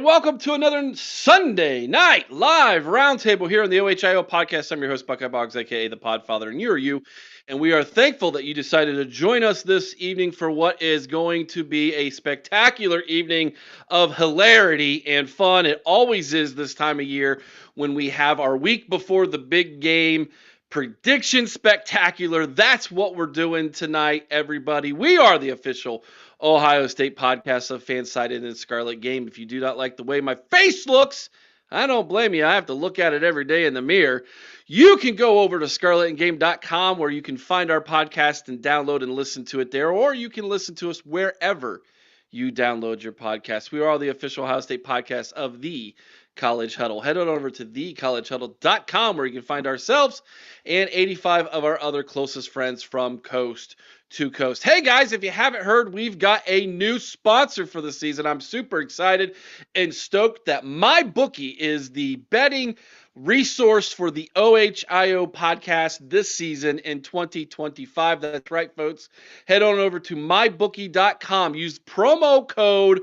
and welcome to another Sunday night live roundtable here on the OHIO podcast. I'm your host, Buckeye Boggs, aka the Podfather, and you. And we are thankful that you decided to join us this evening for what is going to be a spectacular evening of hilarity and fun. It always is this time of year when we have our week before the big game prediction spectacular. That's what we're doing tonight, everybody. We are the official Ohio State podcast of Fansided and Scarlet Game. If you do not like the way my face looks, I don't blame you. I have to look at it every day in the mirror. You can go over to scarletandgame.com where you can find our podcast and download and listen to it there, or you can listen to us wherever you download your podcast. We are the official Ohio State podcast of the College Huddle. Head on over to thecollegehuddle.com where you can find ourselves and 85 of our other closest friends from coast to coast. Hey guys, if you haven't heard, we've got a new sponsor for the season. I'm super excited and stoked that MyBookie is the betting resource for the OHIO podcast this season in 2025. That's right, folks. Head on over to mybookie.com. Use promo code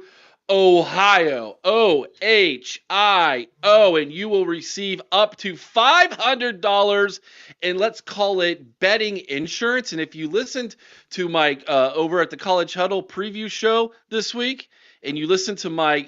Ohio, OHIO, and you will receive up to $500 in, let's call it, betting insurance. And if you listened to my over at the College Huddle preview show this week, and you listened to my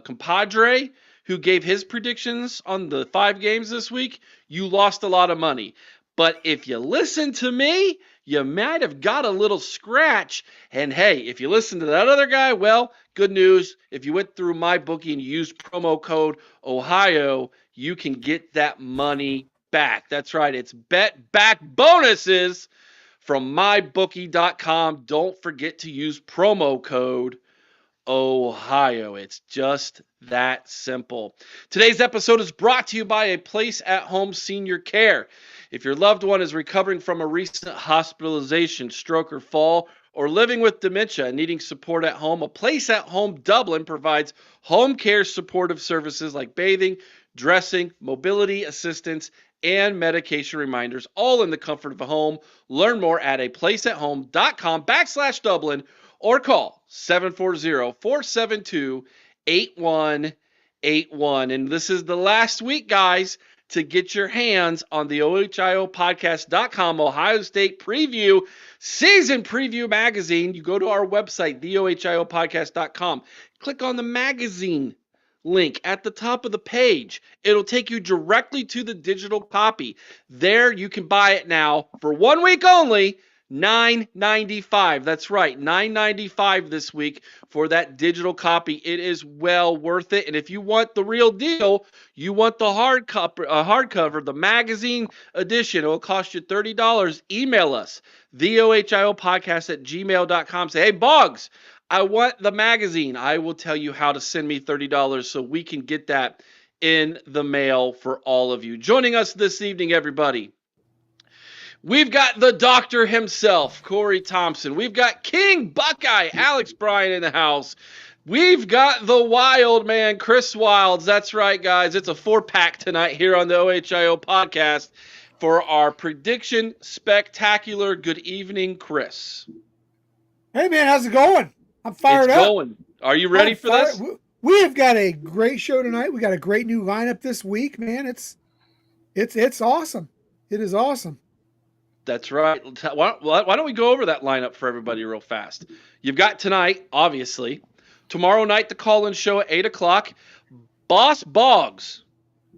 compadre who gave his predictions on the 5 games this week, you lost a lot of money. But if you listen to me, you might have got a little scratch. And hey, if you listen to that other guy, well, good news. If you went through MyBookie and you used promo code Ohio, you can get that money back. That's right. It's bet back bonuses from mybookie.com. Don't forget to use promo code Ohio. It's just that simple. Today's episode is brought to you by a Place at Home Senior Care. If your loved one is recovering from a recent hospitalization, stroke, or fall, or living with dementia and needing support at home, a Place at Home Dublin provides home care supportive services like bathing, dressing, mobility assistance, and medication reminders, all in the comfort of a home. Learn more at aplaceathome.com/Dublin or call 740-472-8181. And this is the last week, guys, to get your hands on the OHIOpodcast.com Ohio State Preview Season Preview Magazine. You go to our website, theohiopodcast.com. Click on the magazine link at the top of the page. It'll take you directly to the digital copy. There you can buy it now for 1 week only. $9.95. That's right, $9.95 this week for that digital copy. It is well worth it. And if you want the real deal, you want the hardcover, the magazine edition, it will cost you $30. Email us, theohiopodcast@gmail.com. Say, hey, Boggs, I want the magazine. I will tell you how to send me $30 so we can get that in the mail for all of you. Joining us this evening, everybody, we've got the doctor himself, Cory Thompson. We've got King Buckeye, Alex Bryan in the house. We've got the wild man, Chris Wilds. That's right, guys. It's a 4-pack tonight here on the OHIO podcast for our prediction spectacular. Good evening, Chris. Hey, man, how's it going? I'm fired up. It's going. Are you ready for this? We have got a great show tonight. We got a great new lineup this week, man. It's awesome. It is awesome. That's right. Why don't we go over that lineup for everybody real fast? You've got tonight, obviously. Tomorrow night, the call-in show at 8 o'clock. Boss Boggs,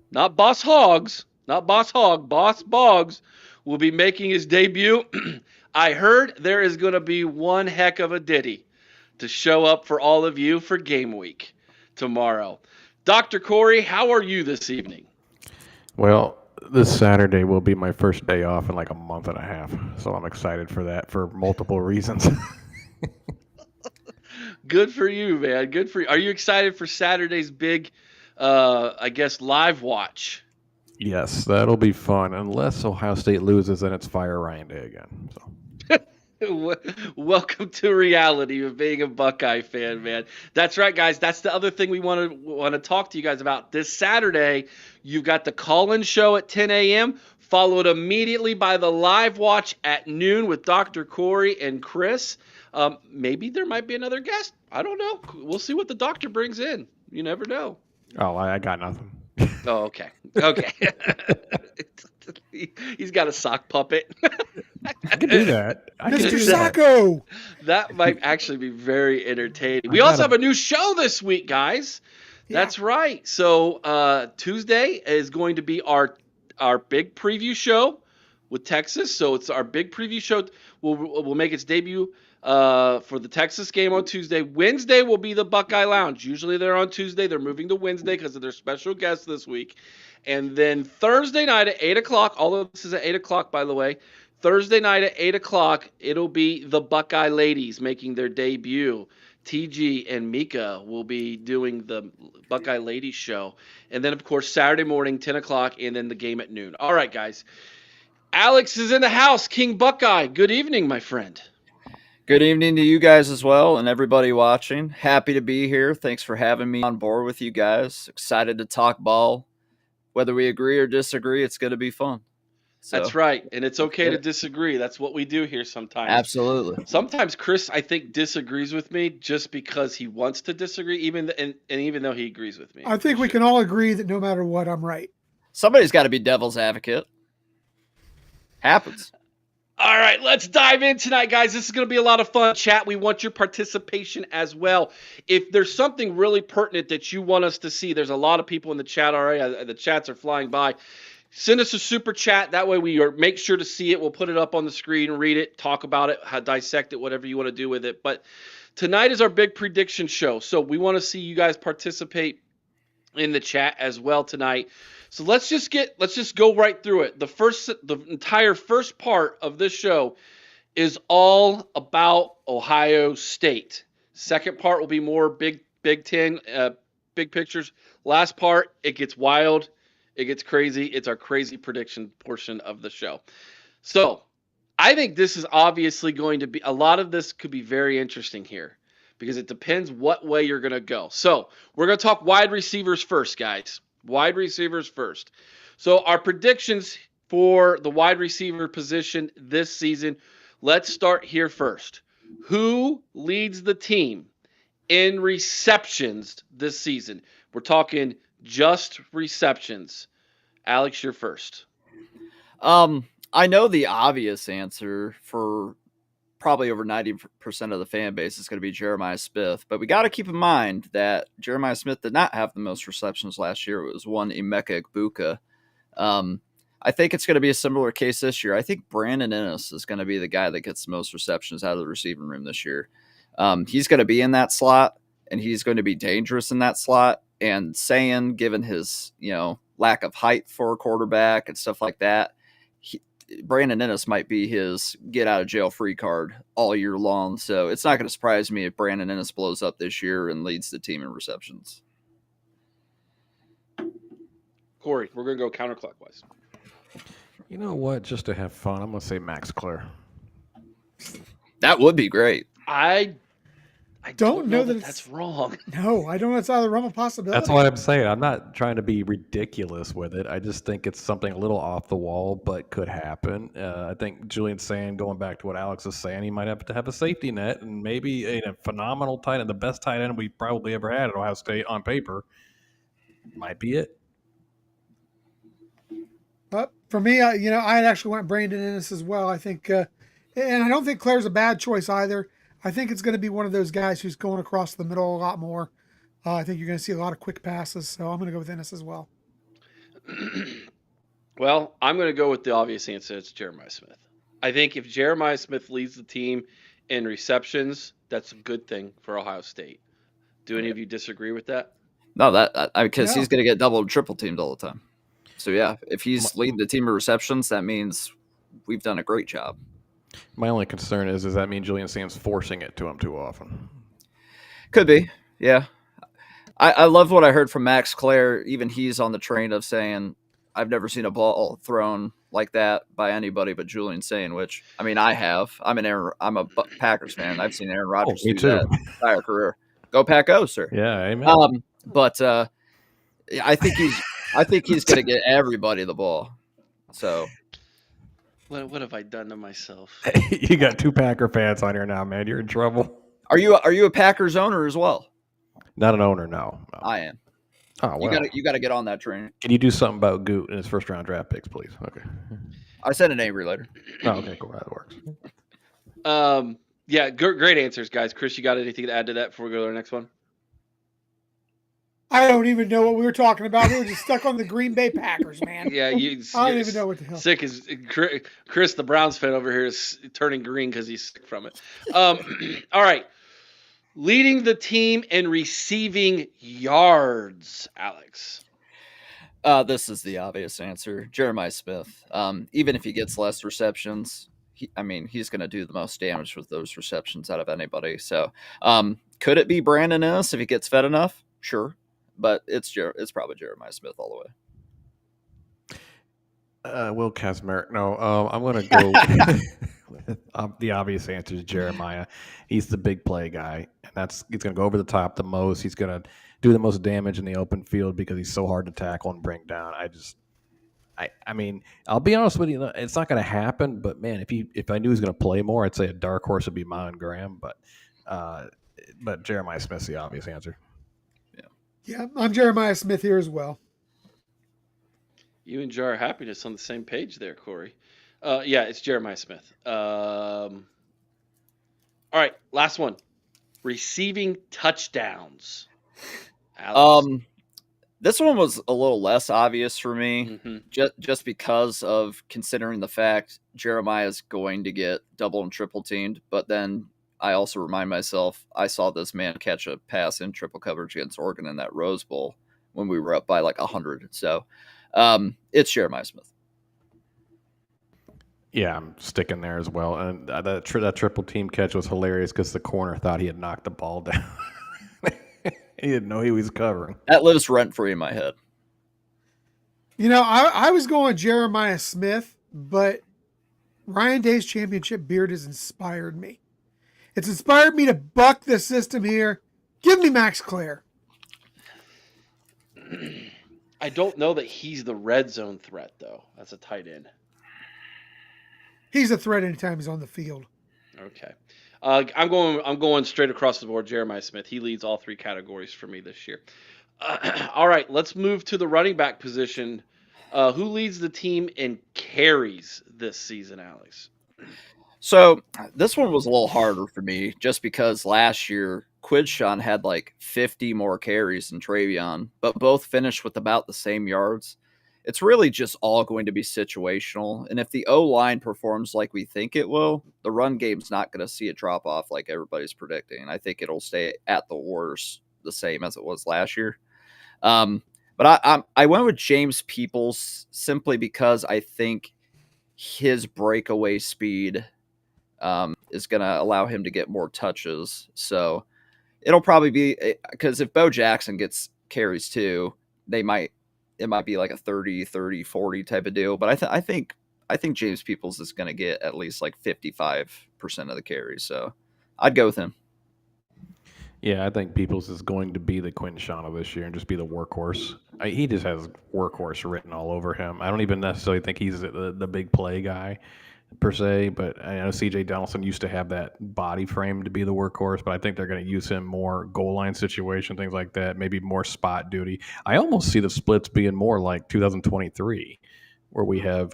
not Boss Hogs, not Boss Hog, Boss Boggs will be making his debut. I heard there is going to be one heck of a ditty to show up for all of you for game week tomorrow. Dr. Cory, how are you this evening? Well, this Saturday will be my first day off in like a month and a half, so I'm excited for that for multiple reasons. Good for you, man. Good for you. Are you excited for Saturday's big, live watch? Yes, that'll be fun, unless Ohio State loses and it's Fire Ryan Day again. So. Welcome to reality of being a Buckeye fan, man. That's right, guys. That's the other thing we want to talk to you guys about. This Saturday, you've got the call-in show at 10 a.m., followed immediately by the live watch at noon with Dr. Cory and Chris. Maybe there might be another guest. I don't know. We'll see what the doctor brings in. You never know. Oh, I got nothing. Oh, okay. Okay. He's got a sock puppet. I can do that. I can Mr. do that. Sacco. That might actually be very entertaining. I We also gotta- have a new show this week, guys. Yeah. That's right. So Tuesday is going to be our big preview show with Texas. So it's our big preview show. We'll make its debut for the Texas game on Tuesday. Wednesday will be the Buckeye Lounge. Usually they're on Tuesday. They're moving to Wednesday because of their special guest this week. And then Thursday night at 8 o'clock, all of this is at 8 o'clock, by the way. Thursday night at 8 o'clock, it'll be the Buckeye ladies making their debut. TG and Mika will be doing the Buckeye Ladies show. And then, of course, Saturday morning, 10 o'clock, and then the game at noon. All right, guys. Alex is in the house. King Buckeye. Good evening, my friend. Good evening to you guys as well and everybody watching. Happy to be here. Thanks for having me on board with you guys. Excited to talk ball. Whether we agree or disagree, it's going to be fun. So, That's right. And it's okay to disagree. That's what we do here sometimes. absolutely. Sometimes Chris, I think, disagrees with me just because he wants to disagree, even though he agrees with me. I think we can all agree that no matter what, I'm right. Somebody's got to be devil's advocate. Happens. All right, let's dive in tonight, guys. This is going to be a lot of fun. Chat, we want your participation as well. If there's something really pertinent that you want us to see, there's a lot of people in the chat already. The chats are flying by. Send us a super chat. That way we make sure to see it. We'll put it up on the screen, read it, talk about it, dissect it, whatever you want to do with it. But tonight is our big prediction show. So we want to see you guys participate in the chat as well tonight. So let's just go right through it. The entire first part of this show is all about Ohio State. Second part will be more Big Ten, big pictures. Last part, it gets wild. It gets crazy. It's our crazy prediction portion of the show. So I think this is obviously going to be, a lot of this could be very interesting here because it depends what way you're going to go. So we're going to talk wide receivers first, guys. Wide receivers first. So our predictions for the wide receiver position this season, let's start here first. Who leads the team in receptions this season? We're talking just receptions. Alex, you're first. I know the obvious answer for probably over 90% of the fan base is going to be Jeremiah Smith, but we got to keep in mind that Jeremiah Smith did not have the most receptions last year. It was one Emeka Egbuka. I think it's going to be a similar case this year. I think Brandon Ennis is going to be the guy that gets the most receptions out of the receiving room this year. He's going to be in that slot, and he's going to be dangerous in that slot. And Sayan, given his lack of height for a quarterback and stuff like that, Brandon Ennis might be his get out of jail free card all year long. So it's not going to surprise me if Brandon Ennis blows up this year and leads the team in receptions. Cory, we're going to go counterclockwise. You know what? Just to have fun, I'm going to say Max Clare. That would be great. I don't know that that's wrong. No, I don't know. It's out of the realm of possibility. That's what I'm saying. I'm not trying to be ridiculous with it. I just think it's something a little off the wall, but could happen. I think Julian's saying, going back to what Alex is saying, he might have to have a safety net and maybe a phenomenal tight end, the best tight end we probably ever had at Ohio State on paper. Might be it. But for me, I had actually went Brandon Ennis as well. I think, and I don't think Claire's a bad choice either. I think it's going to be one of those guys who's going across the middle a lot more. I think you're going to see a lot of quick passes, so I'm going to go with Ennis as well. Well, I'm going to go with the obvious answer. It's Jeremiah Smith. I think if Jeremiah Smith leads the team in receptions, that's a good thing for Ohio State. Do any of you disagree with that? No, because he's going to get double and triple teamed all the time. So, yeah, if he's leading the team in receptions, that means we've done a great job. My only concern is, does that mean Julian Sam's forcing it to him too often? Could be, yeah. I love what I heard from Max Clare. Even he's on the train of saying, I've never seen a ball thrown like that by anybody but Julian Sain, which, I mean, I have. I'm a Packers fan. I've seen Aaron Rodgers do that his entire career. Go Pack-O, sir. Yeah, amen. But I think he's going to get everybody the ball. So. What have I done to myself? You got two Packer fans on here now, man. You're in trouble. Are you a Packers owner as well? Not an owner, no. I am. Oh, well. You gotta get on that train. Can you do something about Goot and his first round draft picks, please? Okay. I sent an Avery later. Oh, okay, cool. That works. Yeah, great answers, guys. Chris, you got anything to add to that before we go to our next one? I don't even know what we were talking about. We were just stuck on the Green Bay Packers, man. Yeah, I don't even know what the hell. Sick is Chris, the Browns fan over here, is turning green because he's sick from it. All right. Leading the team in receiving yards, Alex. This is the obvious answer. Jeremiah Smith. Even if he gets less receptions, he's going to do the most damage with those receptions out of anybody. So, could it be Brandon Inniss if he gets fed enough? Sure, but it's probably Jeremiah Smith all the way. Will Kazmarek. No, I'm going to go. The obvious answer is Jeremiah. He's the big play guy, and he's going to go over the top the most. He's going to do the most damage in the open field because he's so hard to tackle and bring down. I mean, I'll be honest with you, it's not going to happen. But man, if I knew he was going to play more, I'd say a dark horse would be Myron Graham. But Jeremiah Smith's the obvious answer. Yeah, I'm Jeremiah Smith here as well. You and Jar Happiness on the same page there, Cory. Yeah, it's Jeremiah Smith. All right, last one. Receiving touchdowns. Alex. This one was a little less obvious for me, Mm-hmm. just because of considering the fact Jeremiah is going to get double and triple teamed. But then I also remind myself I saw this man catch a pass in triple coverage against Oregon in that Rose Bowl when we were up by like 100. So it's Jeremiah Smith. Yeah, I'm sticking there as well. And that triple team catch was hilarious because the corner thought he had knocked the ball down. He didn't know he was covering. That lives rent free in my head. You know, I was going Jeremiah Smith, but Ryan Day's championship beard has inspired me. It's inspired me to buck the system here. Give me Max Clare. I don't know that he's the red zone threat, though. That's a tight end. He's a threat anytime he's on the field. Okay. I'm going straight across the board. Jeremiah Smith. He leads all three categories for me this year. All right, let's move to the running back position. Who leads the team in carries this season, Alex? So this one was a little harder for me just because last year Quidshawn had like 50 more carries than Travion, but both finished with about the same yards. It's really just all going to be situational. And if the O-line performs like we think it will, the run game's not going to see a drop off like everybody's predicting. I think it'll stay at the worst the same as it was last year. But I went with James Peoples simply because I think his breakaway speed is going to allow him to get more touches. So it'll probably be because if Bo Jackson gets carries too, it might be like a 30, 40 type of deal. But I think James Peoples is going to get at least like 55% of the carries. So I'd go with him. Yeah, I think Peoples is going to be the Quidshawn of this year and just be the workhorse. He just has workhorse written all over him. I don't even necessarily think he's the big play guy per se, but I know C.J. Donaldson used to have that body frame to be the workhorse, but I think they're going to use him more goal line situation, things like that, maybe more spot duty. I almost see the splits being more like 2023, where we have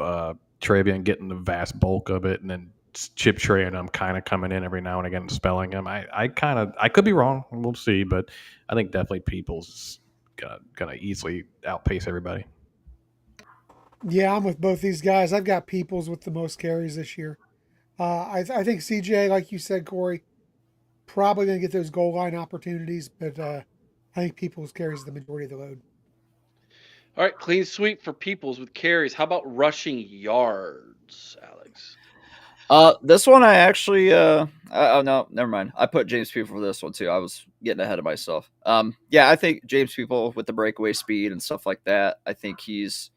Travion getting the vast bulk of it, and then Chip Trey and I'm kind of coming in every now and again and spelling him. I could be wrong. We'll see, but I think definitely Peoples is gonna easily outpace everybody. Yeah, I'm with both these guys. I've got Peoples with the most carries this year. I think CJ, like you said, Cory, probably going to get those goal line opportunities, but I think Peoples carries the majority of the load. All right, clean sweep for Peoples with carries. How about rushing yards, Alex? This one I actually oh no, never mind. I put James People for this one too. I was getting ahead of myself. Yeah, I think James People with the breakaway speed and stuff like that, I think he's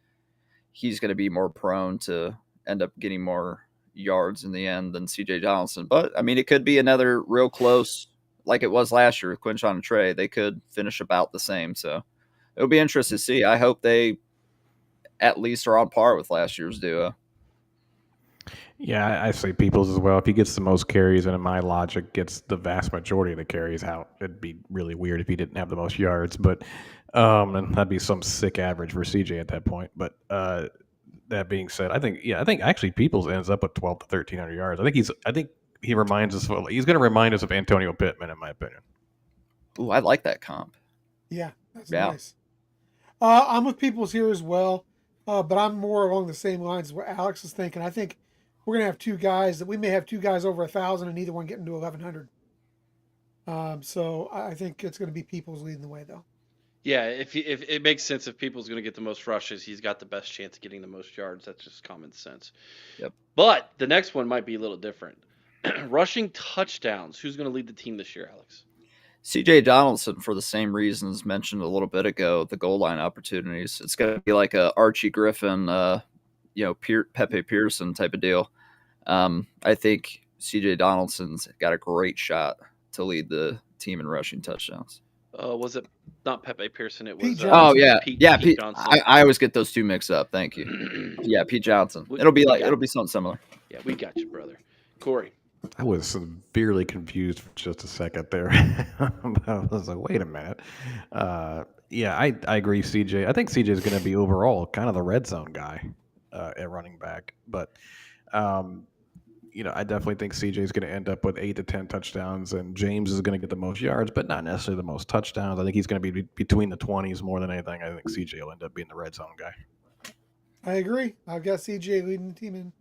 going to be more prone to end up getting more yards in the end than C.J. Donaldson. But I mean, it could be another real close, like it was last year with Quidshawn and Trey. They could finish about the same. So it'll be interesting to see. I hope they at least are on par with last year's duo. Yeah, I say Peoples as well. If he gets the most carries, and in my logic, gets the vast majority of the carries out, it'd be really weird if he didn't have the most yards. But and that'd be some sick average for CJ at that point. But that being said, I think actually Peoples ends up with 12 to 1,300 yards. I think he reminds us. He's going to remind us of Antonio Pittman, in my opinion. Ooh, I like that comp. Yeah, that's Yeah. nice. I'm with Peoples here as well, but I'm more along the same lines as what Alex is thinking. I think we're gonna have two guys that we may have two guys over 1,000, and neither one getting to 1,100. So I think it's going to be Peoples leading the way, though. Yeah, if it makes sense, if People's going to get the most rushes, he's got the best chance of getting the most yards. That's just common sense. Yep. But the next one might be a little different. Rushing touchdowns. Who's going to lead the team this year, Alex? CJ Donaldson, for the same reasons mentioned a little bit ago, the goal line opportunities. It's going to be like a Archie Griffin, Pepe Pearson type of deal. I think CJ Donaldson's got a great shot to lead the team in rushing touchdowns. Was it not Pepe Pearson? It Pete was Johnson. Pete Johnson. I always get those two mixed up. Thank you. Yeah, Pete Johnson. It'll be something similar. Yeah, we got you, brother. Corey. I was severely confused for just a second there. I was like, wait a minute. Yeah, I agree, CJ. I think CJ is going to be overall kind of the red zone guy at running back. But, I definitely think CJ is going to end up with 8 to 10 touchdowns, and James is going to get the most yards, but not necessarily the most touchdowns. I think he's going to be between the 20s more than anything. I think CJ will end up being the red zone guy. I agree. I've got CJ leading the team in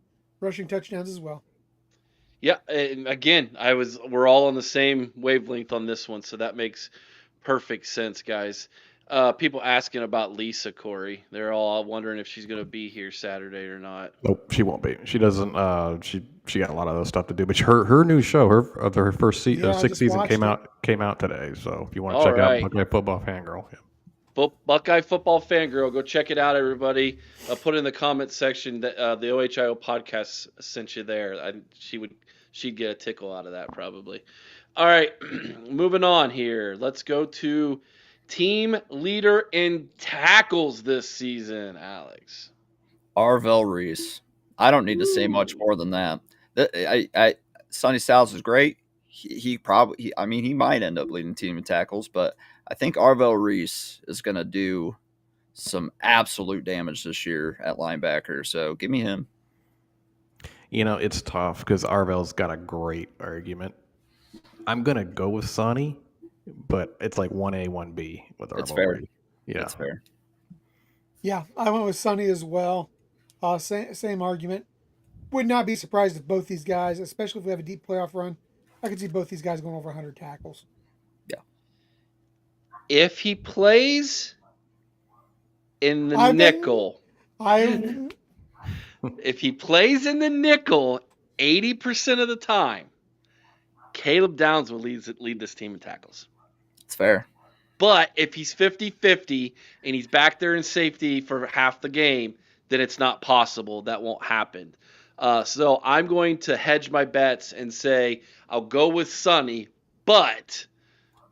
rushing touchdowns as well. Yeah, and again, we're all on the same wavelength on this one, so that makes perfect sense, guys. People asking about Lisa, Corey. They're all wondering if she's going to be here Saturday or not. Nope, she won't be. She doesn't. She got a lot of other stuff to do. But her new show, her first sixth season came out today. So if you want to check out Buckeye Football Fangirl, yeah. Buckeye Football Fangirl, go check it out, everybody. Put in the comment section that the OHIO podcast sent you there. She'd get a tickle out of that probably. All right, moving on here. Let's go to team leader in tackles this season, Alex. Arvell Reese. I don't need to say much more than that. Sonny Styles is great. He might end up leading the team in tackles, but I think Arvell Reese is going to do some absolute damage this year at linebacker. So give me him. It's tough because Arvell's got a great argument. I'm going to go with Sonny, but it's like 1A, 1B with Arvell. That's fair. Yeah. That's fair. Yeah, I went with Sonny as well. Same argument. Would not be surprised if both these guys, especially if we have a deep playoff run, I could see both these guys going over 100 tackles. Yeah. If he plays in the nickel, if he plays in the nickel 80% of the time, Caleb Downs will lead this team in tackles. It's fair. But if he's 50-50 and he's back there in safety for half the game, then it's not possible. That won't happen. So I'm going to hedge my bets and say I'll go with Sonny, but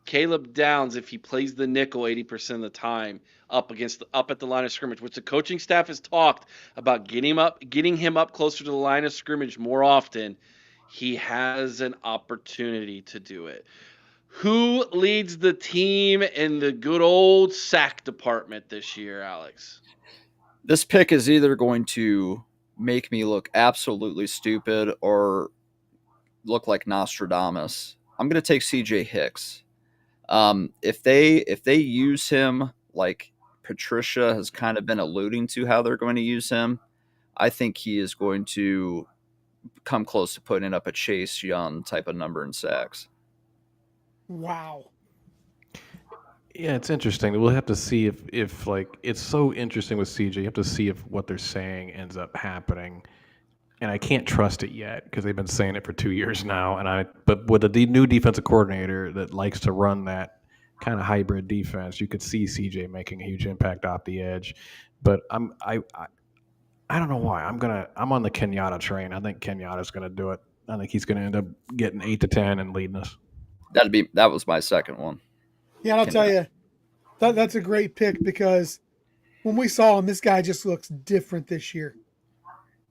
Caleb Downs, if he plays the nickel 80% of the time up at the line of scrimmage, which the coaching staff has talked about getting him up closer to the line of scrimmage more often, he has an opportunity to do it. Who leads the team in the good old sack department this year, Alex? This pick is either going to make me look absolutely stupid or look like Nostradamus. I'm going to take CJ Hicks. If they use him like Patricia has kind of been alluding to how they're going to use him, I think he is going to come close to putting up a Chase Young type of number in sacks. Wow. Yeah, it's interesting. We'll have to see if like it's so interesting with CJ. You have to see if what they're saying ends up happening, and I can't trust it yet because they've been saying it for 2 years now. But with the new defensive coordinator that likes to run that kind of hybrid defense, you could see CJ making a huge impact off the edge. But I don't know why. I'm on the Kenyatta train. I think Kenyatta's gonna do it. I think he's gonna end up getting 8 to 10 and leading us. That was my second one. Yeah, and I'll tell you, that's a great pick because when we saw him, this guy just looks different this year.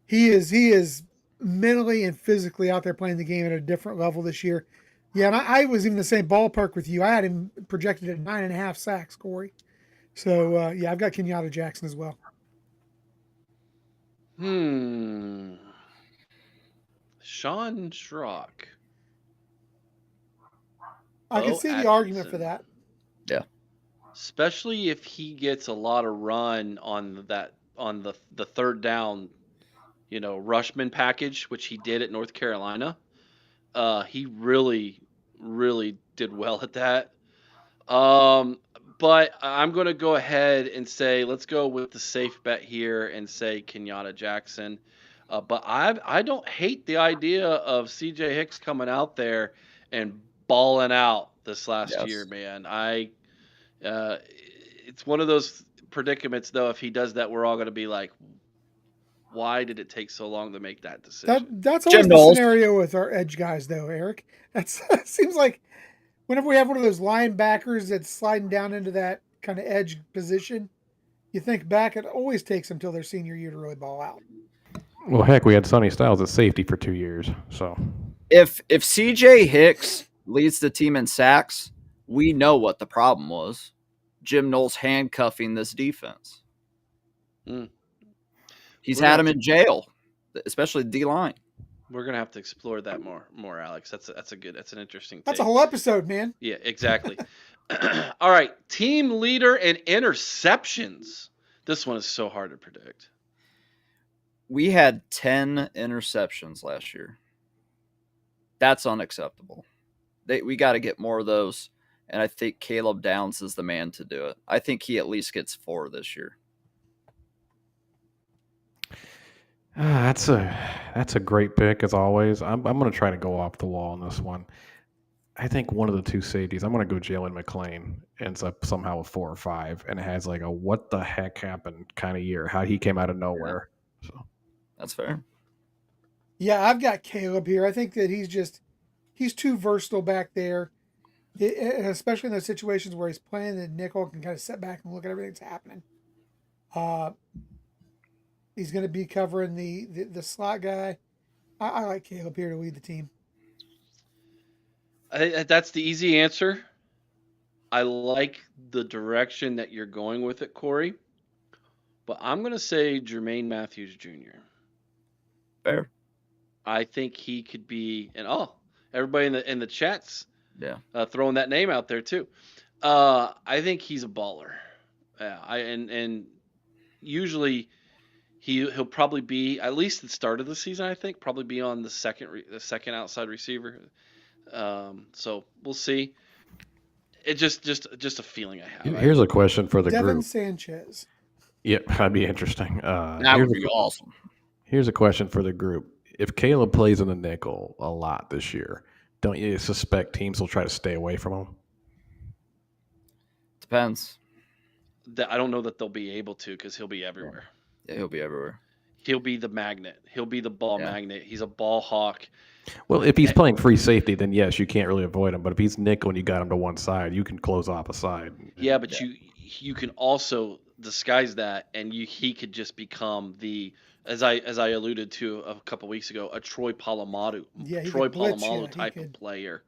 He is mentally and physically out there playing the game at a different level this year. Yeah, and I was in the same ballpark with you. I had him projected at 9.5 sacks, Corey. So yeah, I've got Kenyatta Jackson as well. Sean Schrock. I can see the argument for that. Yeah. Especially if he gets a lot of run on the third down, rushman package, which he did at North Carolina. He really, really did well at that. But I'm going to go ahead and say, let's go with the safe bet here and say Kenyatta Jackson. But I don't hate the idea of CJ Hicks coming out there and balling out this last year, man. It's one of those predicaments, though. If he does that, we're all going to be like, why did it take so long to make that decision? That's always the scenario with our edge guys, though, Eric. It seems like whenever we have one of those linebackers that's sliding down into that kind of edge position, you think back, it always takes them till their senior year to really ball out. Well, heck, we had Sonny Styles at safety for 2 years. So if CJ Hicks leads the team in sacks, we know what the problem was. Jim Knowles handcuffing this defense. He's had him in jail, especially D-line. We're gonna have to explore that more, Alex. That's an interesting. That's a whole episode, man. Yeah, exactly. All right, team leader and interceptions. This one is so hard to predict. We had 10 interceptions last year. That's unacceptable. We got to get more of those, and I think Caleb Downs is the man to do it. I think he at least gets 4 this year. That's a great pick as always. I'm going to try to go off the wall on this one. I think one of the two safeties. I'm going to go Jalen McClain ends up somehow with 4 or 5, and it has like a what the heck happened kind of year. How he came out of nowhere. Yeah. So that's fair. Yeah, I've got Caleb here. I think that he's too versatile back there, especially in those situations where he's playing the nickel, can kind of sit back and look at everything that's happening. He's going to be covering the slot guy. I like Caleb here to lead the team. That's the easy answer. I like the direction that you're going with it, Corey. But I'm going to say Jermaine Matthews Jr. Fair. I think he could be, and everybody in the chats, throwing that name out there too. I think he's a baller. And usually he'll probably be at least at the start of the season. I think probably be on the second outside receiver. So we'll see. It just a feeling I have. Here's a question for the Devin group. Sanchez. Yep, that'd be interesting. That would be awesome. Here's a question for the group. If Caleb plays in the nickel a lot this year, don't you suspect teams will try to stay away from him? Depends. I don't know that they'll be able to because he'll be everywhere. Yeah, he'll be everywhere. He'll be the magnet. He'll be the ball magnet. He's a ball hawk. Well, if he's playing free safety, then yes, you can't really avoid him. But if he's nickel and you got him to one side, you can close off a side. Yeah, but you can also disguise that, and he could just become the, as I alluded to a couple weeks ago, a Troy Polamalu type of player,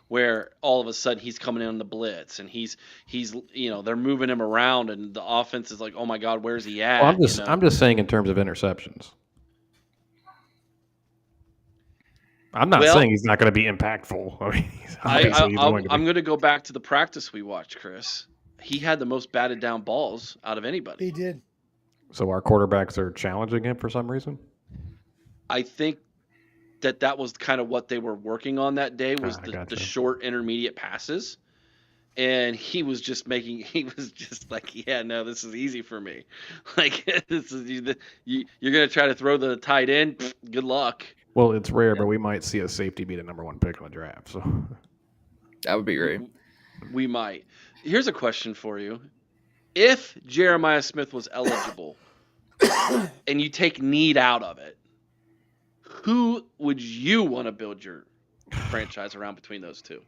where all of a sudden he's coming in on the blitz and he's they're moving him around and the offense is like, oh my God, where's he at? Well, I'm just saying in terms of interceptions. I'm not saying he's not going to be impactful. I mean, I'm going to go back to the practice we watched, Chris. He had the most batted down balls out of anybody. He did. So our quarterbacks are challenging him for some reason? I think that was kind of what they were working on that day was the short intermediate passes. And he was just like, yeah, no, this is easy for me. Like, this is you're going to try to throw the tight end. Good luck. Well, it's rare, but we might see a safety be the number 1 pick in the draft. So that would be great. We might. Here's a question for you. If Jeremiah Smith was eligible and you take need out of it, who would you want to build your franchise around between those two?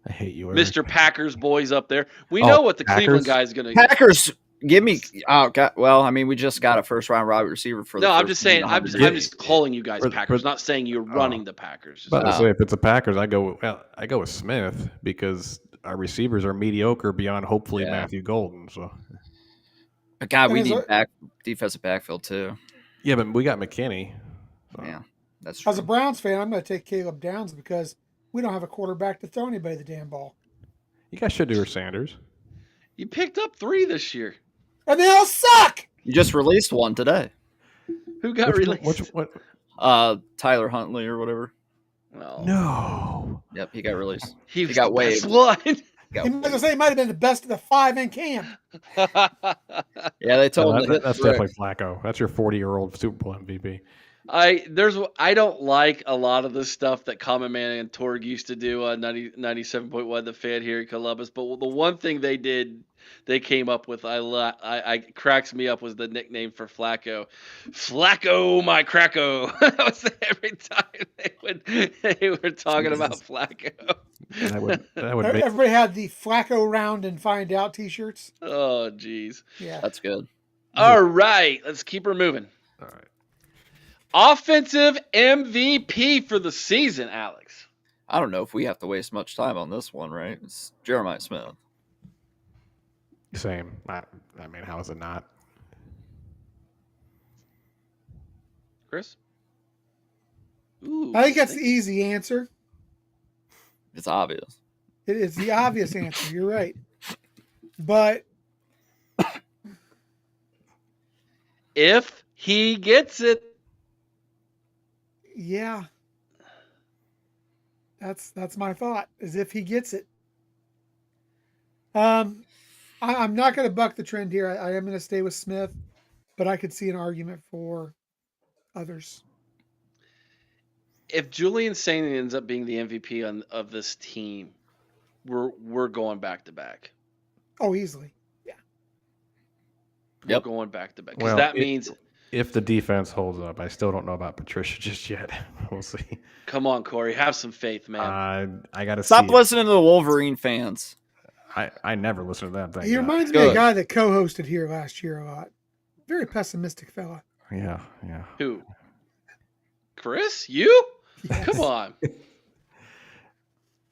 I hate you, Eric. Mr. Packers boys up there. We know what the Packers? Cleveland guy is going to Packers Give me. Oh God. Well, I mean, we just got a first round wide receiver for the. No, I'm first just saying. I'm 100 just calling you guys For- Packers, for- not saying you're running the Packers. Just But to Oh. say if it's the Packers, I go with Smith because our receivers are mediocre beyond hopefully Yeah. Matthew Golden. So But God, we And need defensive backfield too. yeah, but we got McKinney. So. Yeah, that's true. As a Browns fan, I'm going to take Caleb Downs because we don't have a quarterback to throw anybody the damn ball. You guys should do Sanders. You picked up 3 this year. And they all suck. You just released one today. Who got released? What? Tyler Huntley or whatever. Well, No. Yep, he got released. he was got the best waived. one. He might say he might have been the best of the 5 in camp. Yeah, they told him to hit That's the brick. definitely Flacco. That's your 40-year-old Super Bowl MVP. I don't like a lot of the stuff that Common Man and Torg used to do on 97.1 The Fan here in Columbus, but the one thing they came up with, I cracks me up, was the nickname for Flacco. Flacco, my cracko. That was every time they were talking about Flacco. That would make Everybody had the Flacco round and find out T-shirts. Oh, jeez. Yeah. That's good. All right, let's keep her moving. all right. Offensive MVP for the season, Alex. I don't know if we have to waste much time on this one, right? It's Jeremiah Smith. Same. I mean, how is it not? Chris? Ooh, I think that's the easy answer. It's obvious. It is the obvious answer. You're right. But if he gets it. yeah, that's my thought. Is if he gets it. I'm not going to buck the trend here. I am going to stay with Smith, but I could see an argument for others. If Julian Saint ends up being the MVP of this team, we're going back to back. Oh, easily. Yeah. We're going back to back. Because Well, that means, If the defense holds up, I still don't know about Patricia just yet. We'll see. come on, Cory, have some faith, man. I got to Stop see. listening to the Wolverine fans. I never listen to them. Thank He God. reminds me of a Good. guy that co-hosted here last year a lot. Very pessimistic fella. Yeah. Who? Chris? You? Yes. Come on.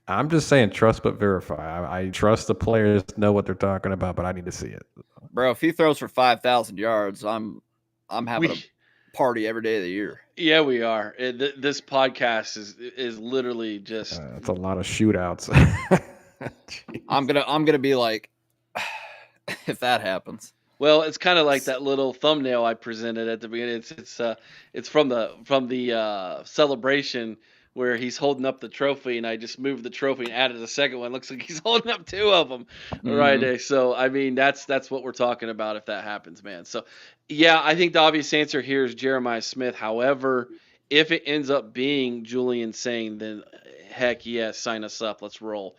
I'm just saying, trust but verify. I trust the players know what they're talking about, but I need to see it. Bro, if he throws for 5,000 yards, I'm having a party every day of the year. Yeah, we are. This podcast is literally just. It's a lot of shootouts. Jeez. I'm gonna be like, if that happens. Well, it's kind of like that little thumbnail I presented at the beginning. It's from the celebration where he's holding up the trophy, and I just moved the trophy and added a second one. Looks like he's holding up 2 of them right there. So I mean, that's what we're talking about if that happens, man. So yeah, I think the obvious answer here is Jeremiah Smith. However, if it ends up being Julian Saint, then heck yes, sign us up. Let's roll.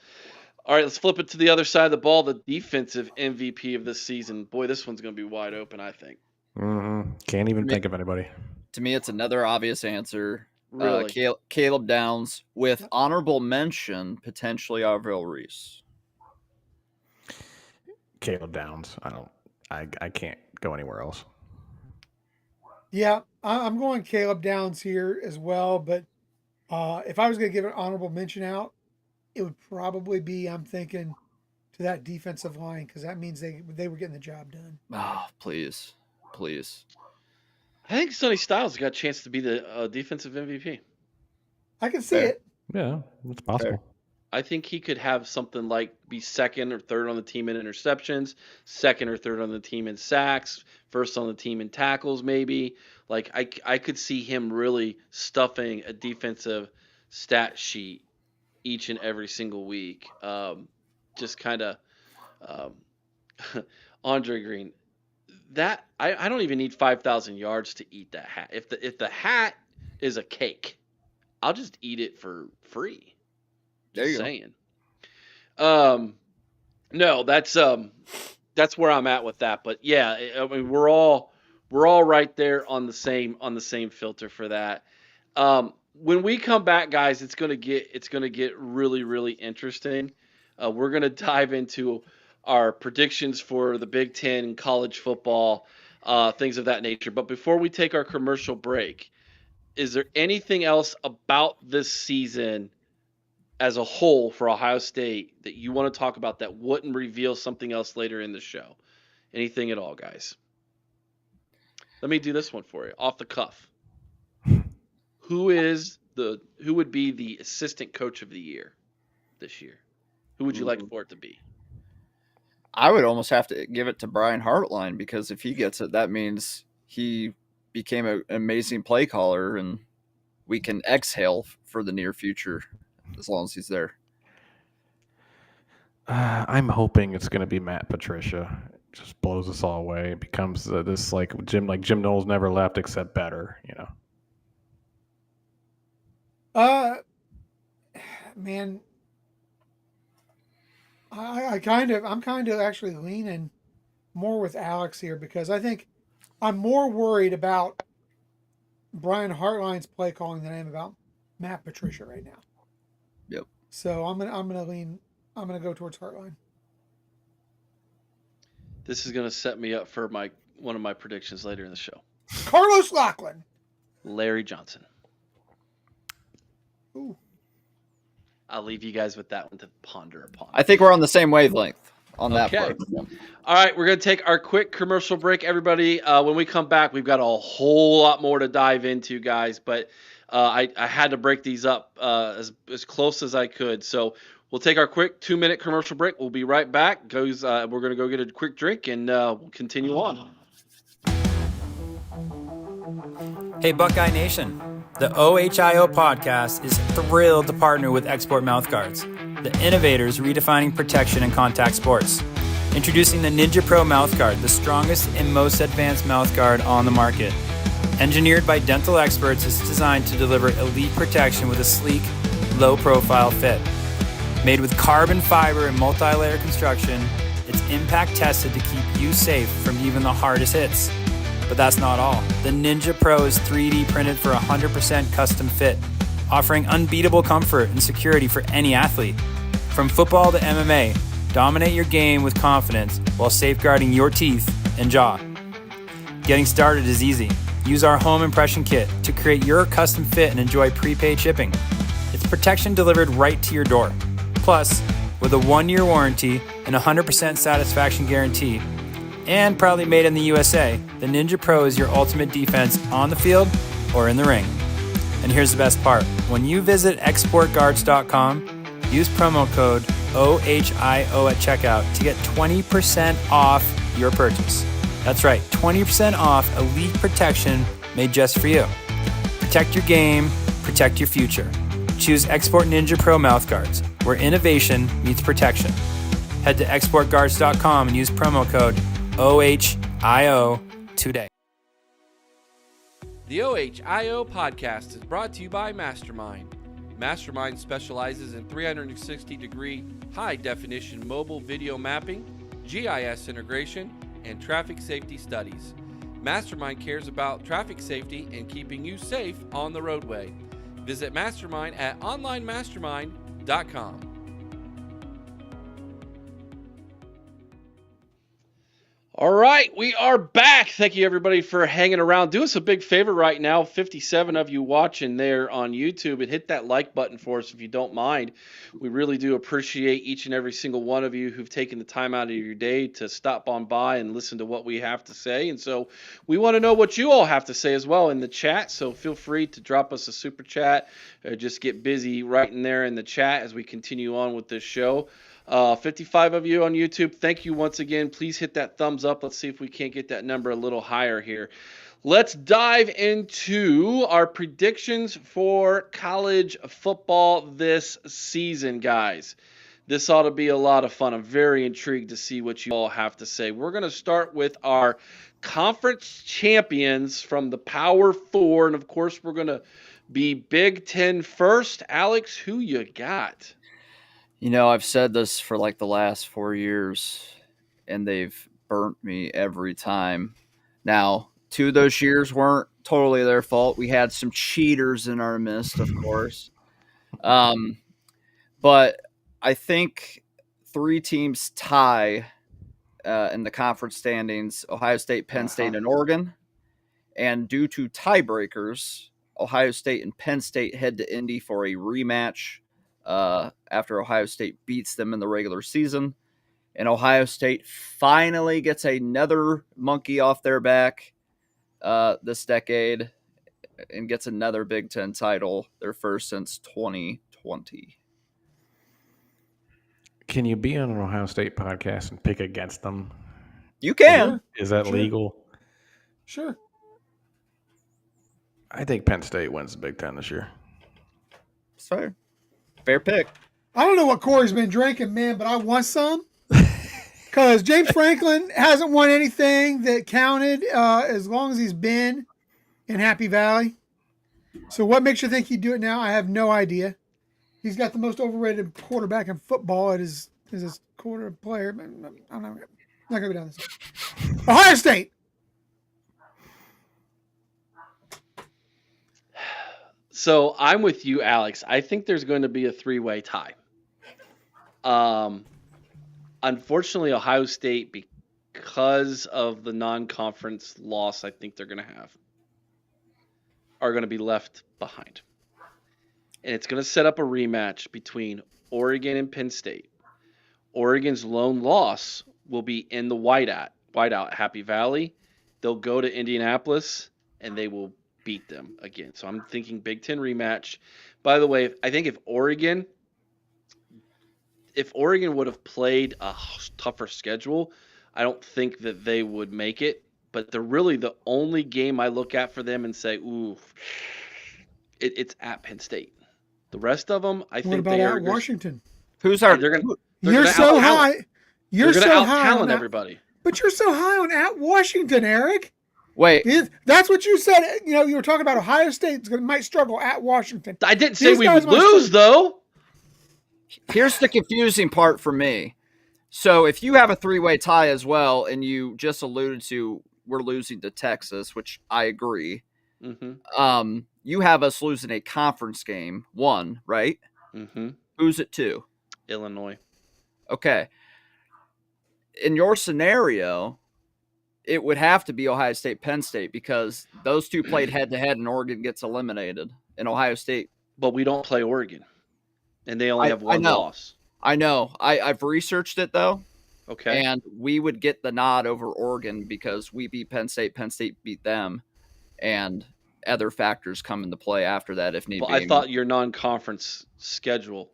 All right, let's flip it to the other side of the ball. The defensive MVP of this season. Boy, this one's going to be wide open, I think. Can't even think of anybody. To me, it's another obvious answer. Really? Caleb Downs with honorable mention, potentially Arvell Reese. Caleb Downs. I can't go anywhere else. Yeah, I'm going Caleb Downs here as well. But if I was going to give an honorable mention out, it would probably be, I'm thinking, to that defensive line, because that means they were getting the job done. Oh, please. I think Sonny Styles got a chance to be the defensive MVP. I can see Fair. it. Yeah, it's possible. Fair. I think he could have something like be second or third on the team in interceptions, second or third on the team in sacks, first on the team in tackles, maybe. Like I could see him really stuffing a defensive stat sheet each and every single week. Just kind of Andre Green. That I don't even need 5,000 yards to eat that hat. If the hat is a cake, I'll just eat it for free. There you Just go. saying. No, that's where I'm at with that. But yeah, I mean we're all right there on the same filter for that. When we come back, guys, it's gonna get really, really interesting. We're gonna dive into our predictions for the Big Ten, college football, things of that nature. But before we take our commercial break, is there anything else about this season as a whole for Ohio State that you want to talk about that wouldn't reveal something else later in the show? Anything at all, guys? Let me do this one for you, off the cuff. Who would be the assistant coach of the year this year? Who would you like for it to be? I would almost have to give it to Brian Hartline, because if he gets it, that means he became an amazing play caller, and we can exhale for the near future as long as he's there. I'm hoping it's going to be Matt Patricia. It just blows us all away. It becomes this Jim Knowles never left except better, Man, I'm kind of actually leaning more with Alex here, because I think I'm more worried about Brian Hartline's play calling than I am about Matt Patricia right now. Yep. So I'm gonna go towards Hartline. This is going to set me up for one of my predictions later in the show. Carlos Lachlan. Larry Johnson. Ooh. I'll leave you guys with that one to ponder upon. I think we're on the same wavelength on that part. All right, we're going to take our quick commercial break, everybody. When we come back, we've got a whole lot more to dive into, guys, but I had to break these up as close as I could. So we'll take our quick 2-minute commercial break. We'll be right back. We're going to go get a quick drink, and we'll continue on. Hey, Buckeye Nation. The OHIO podcast is thrilled to partner with Export Mouthguards, the innovators redefining protection in contact sports. Introducing the Ninja Pro Mouthguard, the strongest and most advanced mouthguard on the market. Engineered by dental experts, it's designed to deliver elite protection with a sleek, low-profile fit. Made with carbon fiber and multi-layer construction, it's impact tested to keep you safe from even the hardest hits. But that's not all. The Ninja Pro is 3D printed for 100% custom fit, offering unbeatable comfort and security for any athlete. From football to MMA, dominate your game with confidence while safeguarding your teeth and jaw. Getting started is easy. Use our home impression kit to create your custom fit and enjoy prepaid shipping. It's protection delivered right to your door. Plus, with a 1-year warranty and 100% satisfaction guarantee, and proudly made in the USA, the Ninja Pro is your ultimate defense on the field or in the ring. And here's the best part. When you visit exportguards.com, use promo code OHIO at checkout to get 20% off your purchase. That's right, 20% off elite protection made just for you. Protect your game, protect your future. Choose Export Ninja Pro Mouthguards, where innovation meets protection. Head to exportguards.com and use promo code OHIO today. The OHIO podcast is brought to you by Mastermind. Mastermind specializes in 360-degree high-definition mobile video mapping, GIS integration, and traffic safety studies. Mastermind cares about traffic safety and keeping you safe on the roadway. Visit Mastermind at onlinemastermind.com. All right, we are back. Thank you, everybody, for hanging around. Do us a big favor right now, 57 of you watching there on YouTube, and hit that like button for us if you don't mind. We really do appreciate each and every single one of you who've taken the time out of your day to stop on by and listen to what we have to say. And so we want to know what you all have to say as well in the chat, so feel free to drop us a super chat or just get busy right in there in the chat as we continue on with this show. 55 of you on YouTube, thank you once again. Please hit that thumbs up. Let's see if we can't get that number a little higher here. Let's dive into our predictions for college football this season, guys. This ought to be a lot of fun. I'm very intrigued to see what you all have to say. We're going to start with our conference champions from the Power Four, and of course, we're going to be Big Ten first. Alex, who you got? You know, I've said this for like the last 4 years, and they've burnt me every time. Now, 2 of those years weren't totally their fault. We had some cheaters in our midst, of course. But I think 3 teams tie in the conference standings, Ohio State, Penn State, and Oregon. And due to tiebreakers, Ohio State and Penn State head to Indy for a rematch after Ohio State beats them in the regular season. And Ohio State finally gets another monkey off their back this decade and gets another Big Ten title, their first since 2020. Can you be on an Ohio State podcast and pick against them? You can. Sure. Is that legal? Sure. I think Penn State wins the Big Ten this year. Fair. Fair pick. I don't know what Cory's been drinking, man, but I want some. Because James Franklin hasn't won anything that counted as long as he's been in Happy Valley. So what makes you think he'd do it now? I have no idea. He's got the most overrated quarterback in football as his quarter player. But I'm not going to go down this. Ohio State. So I'm with you, Alex. I think there's going to be a 3-way tie. Unfortunately, Ohio State, because of the non-conference loss I think they're going to have, are going to be left behind. And it's going to set up a rematch between Oregon and Penn State. Oregon's lone loss will be in the whiteout at Happy Valley. They'll go to Indianapolis, and they will beat them again. So I'm thinking Big Ten rematch. By the way, I think if Oregon would have played a tougher schedule, I don't think that they would make it. But they're really the only game I look at for them and say, ooh, it's at Penn State. The rest of them, I think they are. What about at Washington? Who's our? You're so high. You're so high on everybody. But you're so high on at Washington, Eric. Wait, that's what you said. You know, you were talking about Ohio State might struggle at Washington. I didn't say we would lose, though. Here's the confusing part for me. So if you have a 3-way tie as well, and you just alluded to we're losing to Texas, which I agree. Mm-hmm. You have us losing a conference game, 1, right? Mm-hmm. Who's it 2? Illinois. Okay. In your scenario, it would have to be Ohio State, Penn State, because those two played head-to-head and Oregon gets eliminated. And Ohio State. But we don't play Oregon. And they only have one loss. I know. I've researched it, though. Okay. And we would get the nod over Oregon because we beat Penn State beat them, and other factors come into play after that if need be. I thought your non-conference schedule.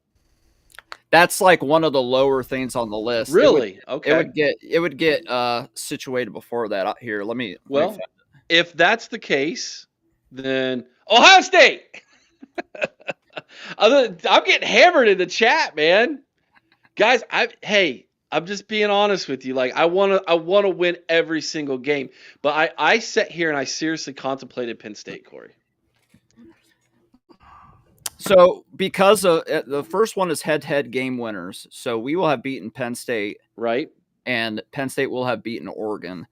That's like one of the lower things on the list. Really? Okay. It would get situated before that. Here, let me. Well, if that's the case, then Ohio State. I'm getting hammered in the chat, man. Guys, I'm just being honest with you. Like I want to win every single game, but I sat here and I seriously contemplated Penn State, Cory. So because of the first one is head-to-head game winners, so we will have beaten Penn State, right? And Penn State will have beaten Oregon,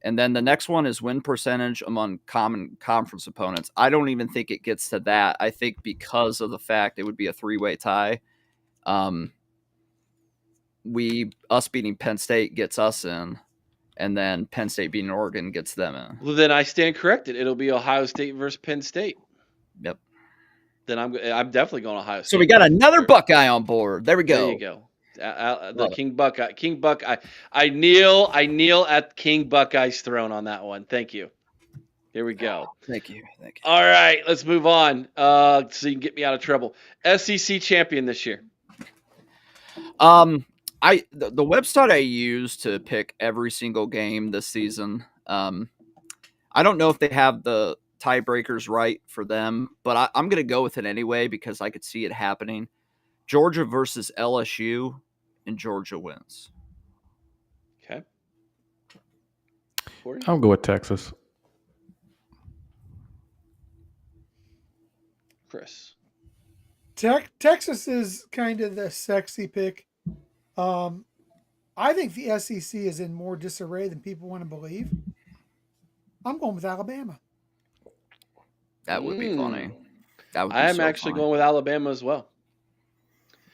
and then the next one is win percentage among common conference opponents. I don't even think it gets to that. I think because of the fact it would be a 3-way tie. Us beating Penn State gets us in, and then Penn State beating Oregon gets them in. Well, then I stand corrected. It'll be Ohio State versus Penn State. Yep. Then I'm definitely going Ohio State. So we got another Buckeye on board. There we go. There you go. The King Buckeye. King Buckeye. I kneel at King Buckeye's throne on that one. Thank you. Here we go. Thank you. All right, let's move on. So you can get me out of trouble. SEC champion this year. The website I use to pick every single game this season, I don't know if they have the tiebreakers right for them, but I'm going to go with it anyway because I could see it happening. Georgia versus LSU, and Georgia wins. Okay. Cory? I'll go with Texas. Chris? Texas is kind of the sexy pick. I think the SEC is in more disarray than people want to believe. I'm going with Alabama. That would be funny. That would be I am so actually funny. going with Alabama as well.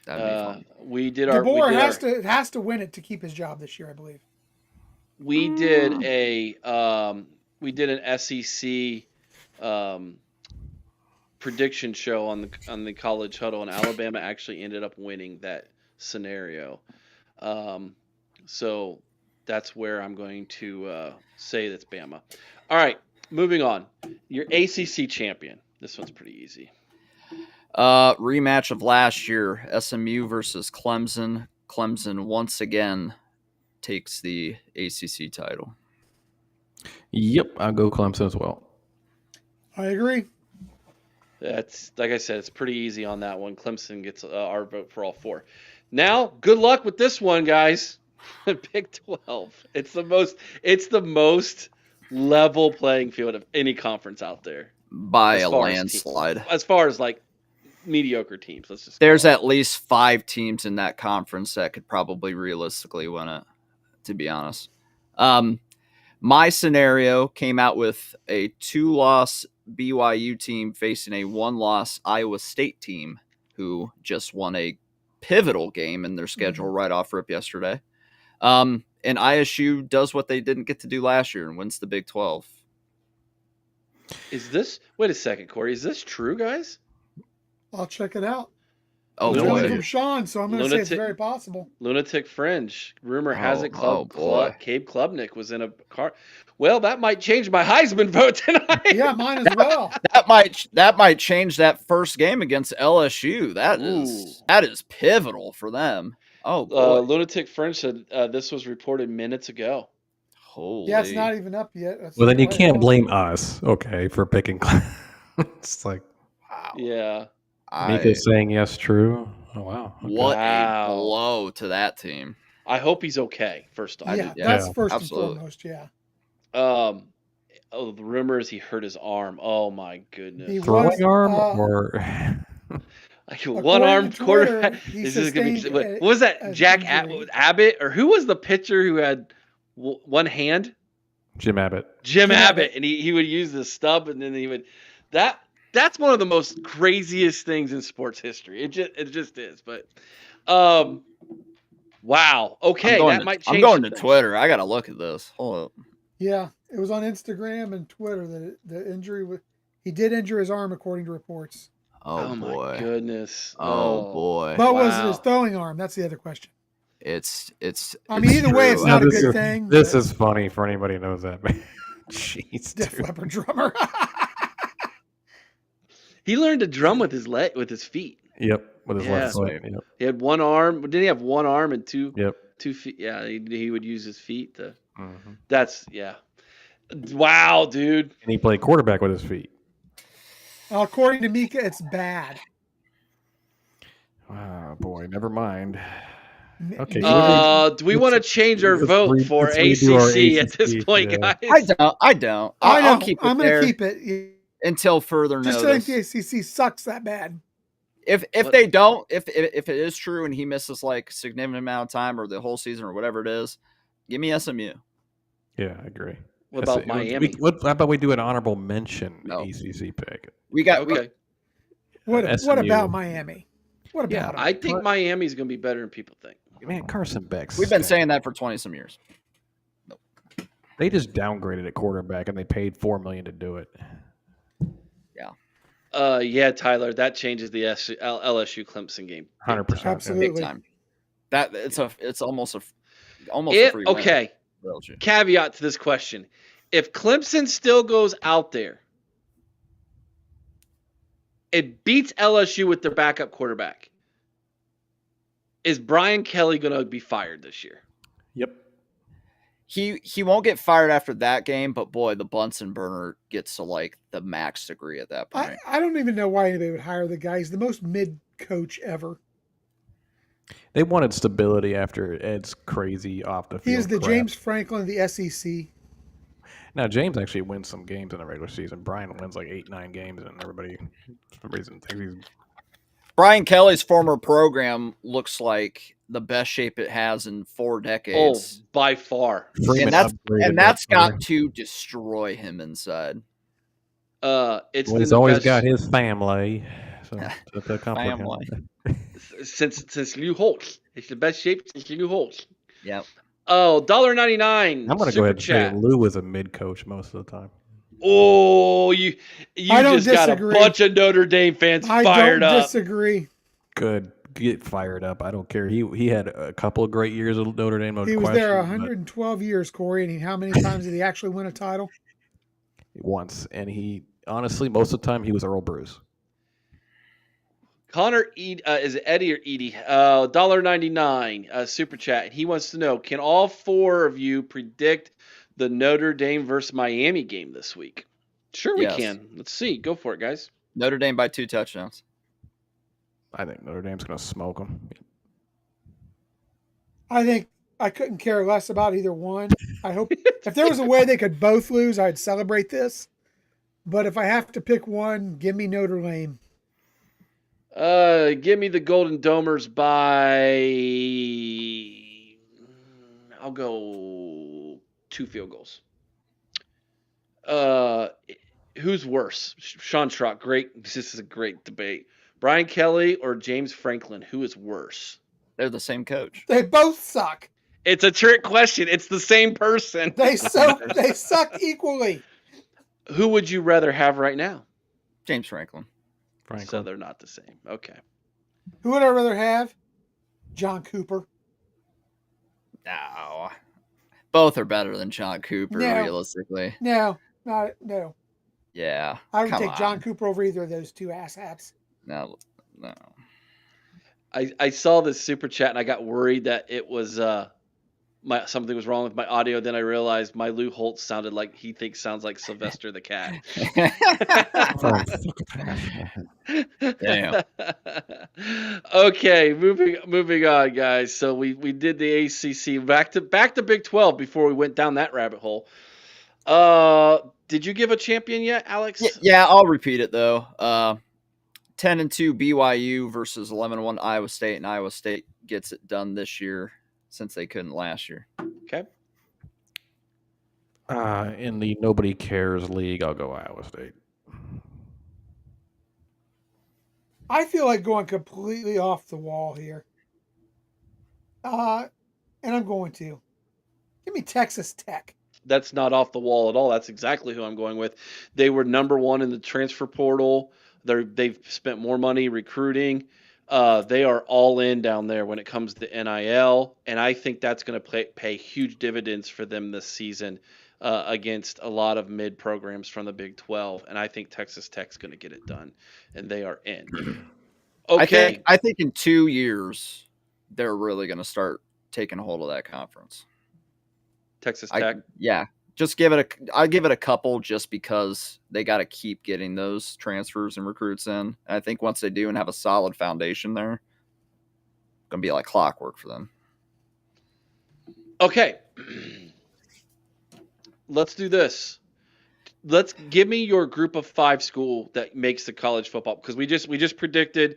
That'd be fun. We did our. DeBoer has to win it to keep his job this year, I believe. we did an SEC prediction show on the college huddle, and Alabama actually ended up winning that scenario. So that's where I'm going to say that's Bama. All right, moving on. Your ACC champion. This one's pretty easy. Rematch of last year, SMU versus Clemson. Clemson once again takes the ACC title. Yep, I'll go Clemson as well. I agree. That's like I said, it's pretty easy on that one. Clemson gets our vote for all four. Now, good luck with this one, guys. Big 12. It's the most level playing field of any conference out there by a landslide. As far as like mediocre teams, there's at least 5 teams in that conference that could probably realistically win it, to be honest. My scenario came out with a 2-loss BYU team facing a 1-loss Iowa State team who just won a pivotal game in their schedule right off rip yesterday. And ISU does what they didn't get to do last year and wins the Big 12. Wait a second, Corey, is this true, guys? I'll check it out. Oh, it's boy. coming from Sean, so I'm going to say it's very possible. Lunatic Fringe. Rumor has it boy. Cabe Klubnik was in a car. Well, that might change my Heisman vote tonight. Yeah, mine as well. That might change that first game against LSU. That is pivotal for them. Oh, boy. Lunatic Fringe said this was reported minutes ago. Holy. Yeah, it's not even up yet. Well, then you can't blame us, okay, for picking. It's like, wow. Yeah. Mika saying yes, true. Oh, wow. Okay. What a blow to that team. I hope he's okay, first off. Yeah, that's first and foremost, yeah. The rumor is he hurt his arm. Oh, my goodness. Throwing arm or... Like a one-armed quarterback. What was that? Jack Abbott? Or who was the pitcher who had one hand? Jim Abbott. Jim Abbott. And he would use the stub, and then he would... That's one of the most craziest things in sports history. It just is. But, wow. Okay, that might change. I'm going to Twitter. I got to look at this. Hold up. Yeah, it was on Instagram and Twitter that the injury he did injure his arm according to reports. Oh boy. My goodness. Oh boy. But was it his throwing arm? That's the other question. I mean, either way, it's not a good thing. This is funny for anybody who knows that, man. Jeez. Def Leppard drummer. He learned to drum with his feet. Yep, with his left foot. Yep. He had one arm. Didn't he have one arm and two feet? Yeah, he would use his feet to. Mm-hmm. That's Wow, dude. And he played quarterback with his feet. According to Mika, it's bad. Oh boy, never mind. Okay. Do we want to change our vote for ACC at this point, guys? I don't. I'm going to keep it until further notice. Just think the ACC sucks that bad. If they don't, if it is true and he misses like a significant amount of time or the whole season or whatever it is, give me SMU. Yeah, I agree. What about Miami? How about we do an honorable mention ACC pick? We got okay. What about Miami? What about them? I think Miami's going to be better than people think. Man, Carson Beck's. We've been saying that for 20-some years. Nope. They just downgraded at quarterback and they paid $4 million to do it. Yeah, Tyler, that changes the LSU Clemson game. 100%. Absolutely. Big time. It's almost a free win. Okay. Caveat to this question. If Clemson still goes out there, it beats LSU with their backup quarterback. Is Brian Kelly going to be fired this year? Yep. He won't get fired after that game, but boy, the Bunsen burner gets to like the max degree at that point. I don't even know why anybody would hire the guy. He's the most mid coach ever. They wanted stability after Ed's crazy off the field. He is the crap. James Franklin of the SEC. Now, James actually wins some games in the regular season. Brian wins like 8-9 games, and everybody, for some reason, thinks he's... Brian Kelly's former program looks like the best shape it has in 4 decades. Oh, by far. And that's got to destroy him inside. He's always got his family. So family. Since Lou Holtz. It's the best shape since Lou Holtz. Yep. Oh, $1.99. I'm going to go super ahead and say chat. Lou was a mid coach most of the time. Oh, you I don't just got a disagree. bunch of Notre Dame fans I fired don't up. disagree. Good. Get fired up. I don't care. He had a couple of great years at Notre Dame. No He was question, there but 112 years, Corey, and how many times did he actually win a title? once. And he, honestly, most of the time, he was Earl Bruce. Connor, is it Eddie or Edie? $1.99 super chat. He wants to know, can all four of you predict the Notre Dame versus Miami game this week? Sure, we Yes. can. Let's see. Go for it, guys. Notre Dame by 2 touchdowns. I think Notre Dame's going to smoke him. I think I couldn't care less about either one. I hope if there was a way they could both lose, I'd celebrate this. But if I have to pick one, give me Notre Dame. Give me the Golden Domers by. I'll go 2 field goals. Who's worse? Sean Schrock, great. This is a great debate. Brian Kelly or James Franklin? Who is worse? They're the same coach. They both suck. It's a trick question. It's the same person. They suck equally. Who would you rather have right now? James Franklin. So they're not the same. Okay. Who would I rather have? John Cooper. No. Both are better than John Cooper, No. realistically. No. Yeah. I would come take on. John Cooper over either of those two asshats. No. I saw this super chat and I got worried that it was something was wrong with my audio. Then I realized my Lou Holtz sounded like sounds like Sylvester the cat. Damn. Okay, moving on, guys. So we did the ACC back to Big 12 before we went down that rabbit hole. Did you give a champion yet, Alex? Yeah, I'll repeat it though. 10-2 BYU versus 11-1 Iowa State, and Iowa State gets it done this year since they couldn't last year. Okay. In the Nobody Cares League, I'll go Iowa State. I feel like going completely off the wall here. And I'm going to. Give me Texas Tech. That's not off the wall at all. That's exactly who I'm going with. They were number 1 in the transfer portal. They've spent more money recruiting. They are all in down there when it comes to NIL, and I think that's going to pay huge dividends for them this season against a lot of mid programs from the Big 12. And I think Texas Tech's going to get it done, and they are in. Okay, I think in 2 years they're really going to start taking hold of that conference. Texas Tech. Just I'll give it a couple just because they got to keep getting those transfers and recruits in. And I think once they do and have a solid foundation there, it's going to be like clockwork for them. Okay. Let's do this. Let's give me your group of 5 school that makes the college football, because we just predicted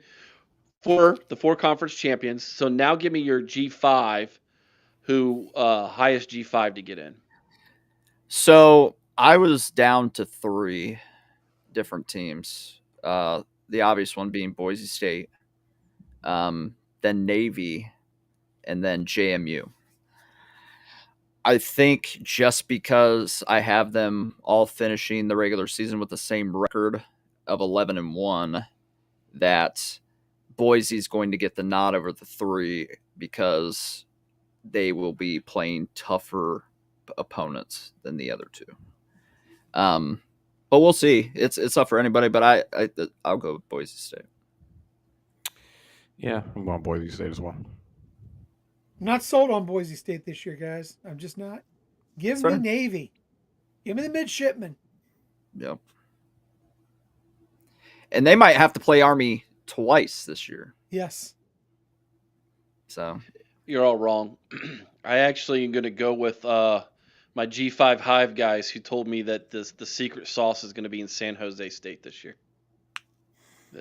for the 4 conference champions. So now give me your G5, who highest G5 to get in. So I was down to 3 different teams. The obvious one being Boise State, then Navy, and then JMU. I think just because I have them all finishing the regular season with the same record of 11-1, that Boise's going to get the nod over the 3 because they will be playing tougher opponents than the other 2. But we'll see. It's up for anybody, but I'll go with Boise State. Yeah, I'm going Boise State as well. I'm not sold on Boise State this year, guys. I'm just not. Give me Navy. Give me the midshipmen. Yep. And they might have to play Army twice this year. Yes. So you're all wrong. I actually am going to go with my G5 Hive guys who told me that the secret sauce is going to be in San Jose State this year.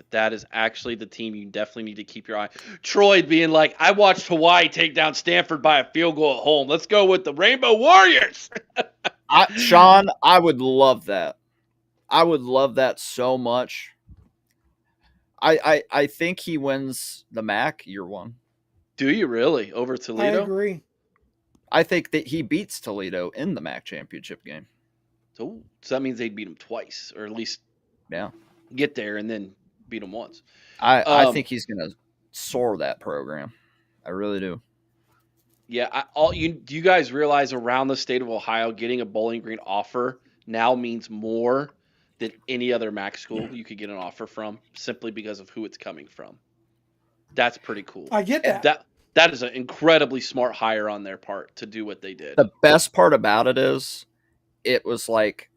That is actually the team you definitely need to keep your eye. Troy being like, I watched Hawaii take down Stanford by a field goal at home. Let's go with the Rainbow Warriors. Sean, I would love that. I would love that so much. I think he wins the MAC year 1. Do you really? Over Toledo? I agree. I think that he beats Toledo in the MAC championship game. So that means they'd beat him twice, or at least get there and then beat him once. I think he's going to soar that program. I really do. Yeah. Do you guys realize around the state of Ohio, getting a Bowling Green offer now means more than any other MAC school you could get an offer from, simply because of who it's coming from? That's pretty cool. I get that. That is an incredibly smart hire on their part to do what they did. The best part about it is it was like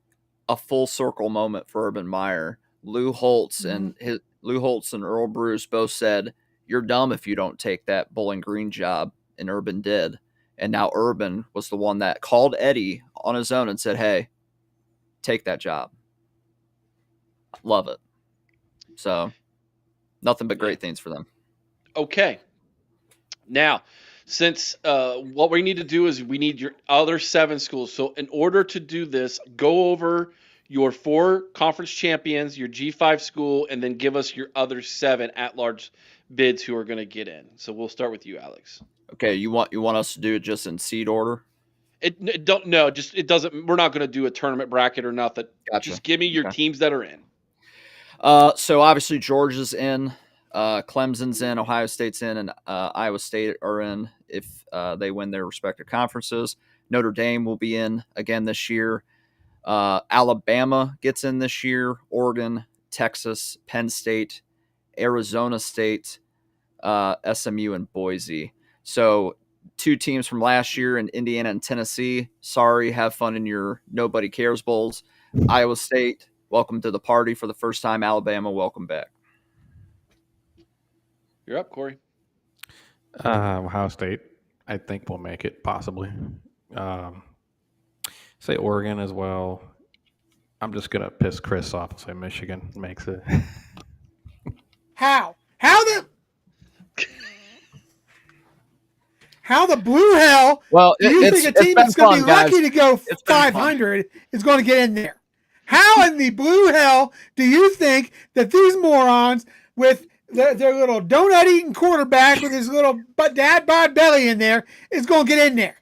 a full circle moment for Urban Meyer. Lou Holtz and Earl Bruce both said, "You're dumb if you don't take that Bowling Green job," and Urban did. And now Urban was the one that called Eddie on his own and said, "Hey, take that job." Love it. So nothing but great things for them. Okay. Now, since what we need to do is we need your other 7 schools. So in order to do this, go over your 4 conference champions, your G5 school, and then give us your other 7 at-large bids who are going to get in. So we'll start with you, Alex. Okay, you want us to do it just in seed order? It doesn't. We're not going to do a tournament bracket or nothing. Gotcha. Just give me your teams that are in. So obviously Georgia's in, Clemson's in, Ohio State's in, and Iowa State are in if they win their respective conferences. Notre Dame will be in again this year. Alabama gets in this year. Oregon, Texas, Penn State, Arizona State, SMU, and Boise. So 2 teams from last year in Indiana and Tennessee. Sorry, have fun in your Nobody Cares Bowls. Iowa State, welcome to the party for the first time. Alabama, welcome back. You're up, Cory. Ohio State, I think, will make it, possibly. Say Oregon as well. I'm just going to piss Chris off and say Michigan makes it. How the blue hell do you think a team that's going to be lucky to go 500 is going to get in there? How in the blue hell do you think that these morons with their little donut-eating quarterback with his little dad bod belly in there is going to get in there?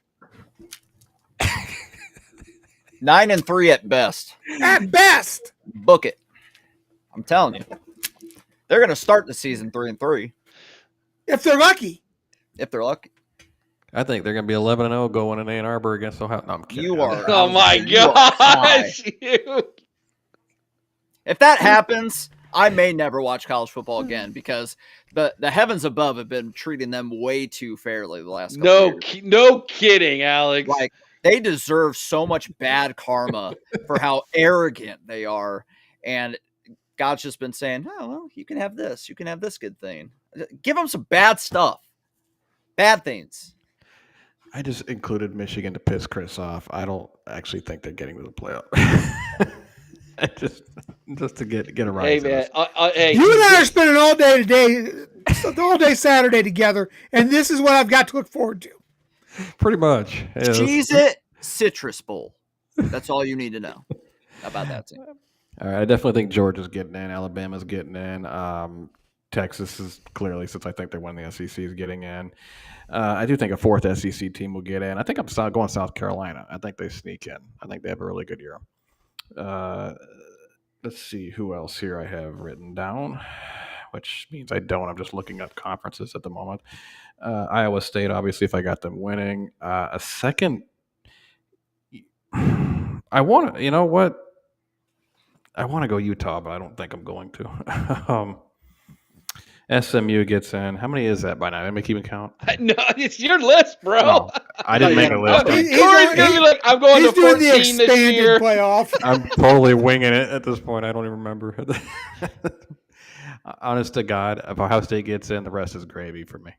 9-3 at best. At best. Book it. I'm telling you. They're going to start the season 3-3. If they're lucky. I think they're going to be 11-0 going in Ann Arbor against Ohio. No, I'm kidding. You are. Oh my gosh. If that happens, I may never watch college football again because the heavens above have been treating them way too fairly the last couple years. No kidding, Alex. Like, they deserve so much bad karma for how arrogant they are. And God's just been saying, "Oh, well, you can have this. You can have this good thing." Give them some bad stuff. Bad things. I just included Michigan to piss Chris off. I don't actually think they're getting to the playoff. just to get a rise. Hey, man. You and I are spending all day Saturday together, and this is what I've got to look forward to. Pretty much. Yeah, Cheez-It Citrus Bowl. That's all you need to know about that team. All right, I definitely think Georgia's getting in. Alabama's getting in. Texas is clearly, since I think they're winning the SEC, is getting in. I do think a 4th SEC team will get in. I think I'm going South Carolina. I think they sneak in. I think they have a really good year. Let's see who else here I have written down, which means I don't. I'm just looking up conferences at the moment. Iowa State, obviously, if I got them winning. A second, I want to, you know what? I want to go Utah, but I don't think I'm going to. SMU gets in. How many is that by now? Am I keeping count? No, it's your list, bro. No, I didn't make a list. Corey's going to be like, I'm going to 14 the expanded this year. Playoff. I'm totally winging it at this point. I don't even remember. Honest to God, if Ohio State gets in, the rest is gravy for me.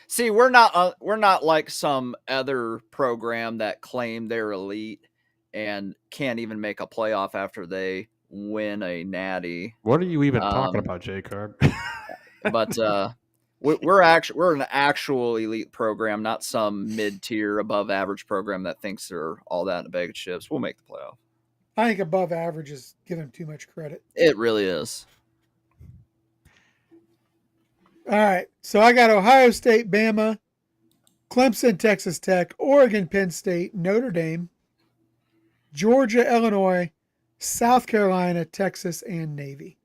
See, we're not like some other program that claim they're elite and can't even make a playoff after they win a natty. What are you even talking about, J-Card? But we're an actual elite program, not some mid-tier, above-average program that thinks they're all that in a bag of chips. We'll make the playoff. I think above average is giving too much credit. It really is. All right, so I got Ohio State, Bama, Clemson, Texas Tech, Oregon, Penn State, Notre Dame, Georgia, Illinois, South Carolina, Texas, and Navy.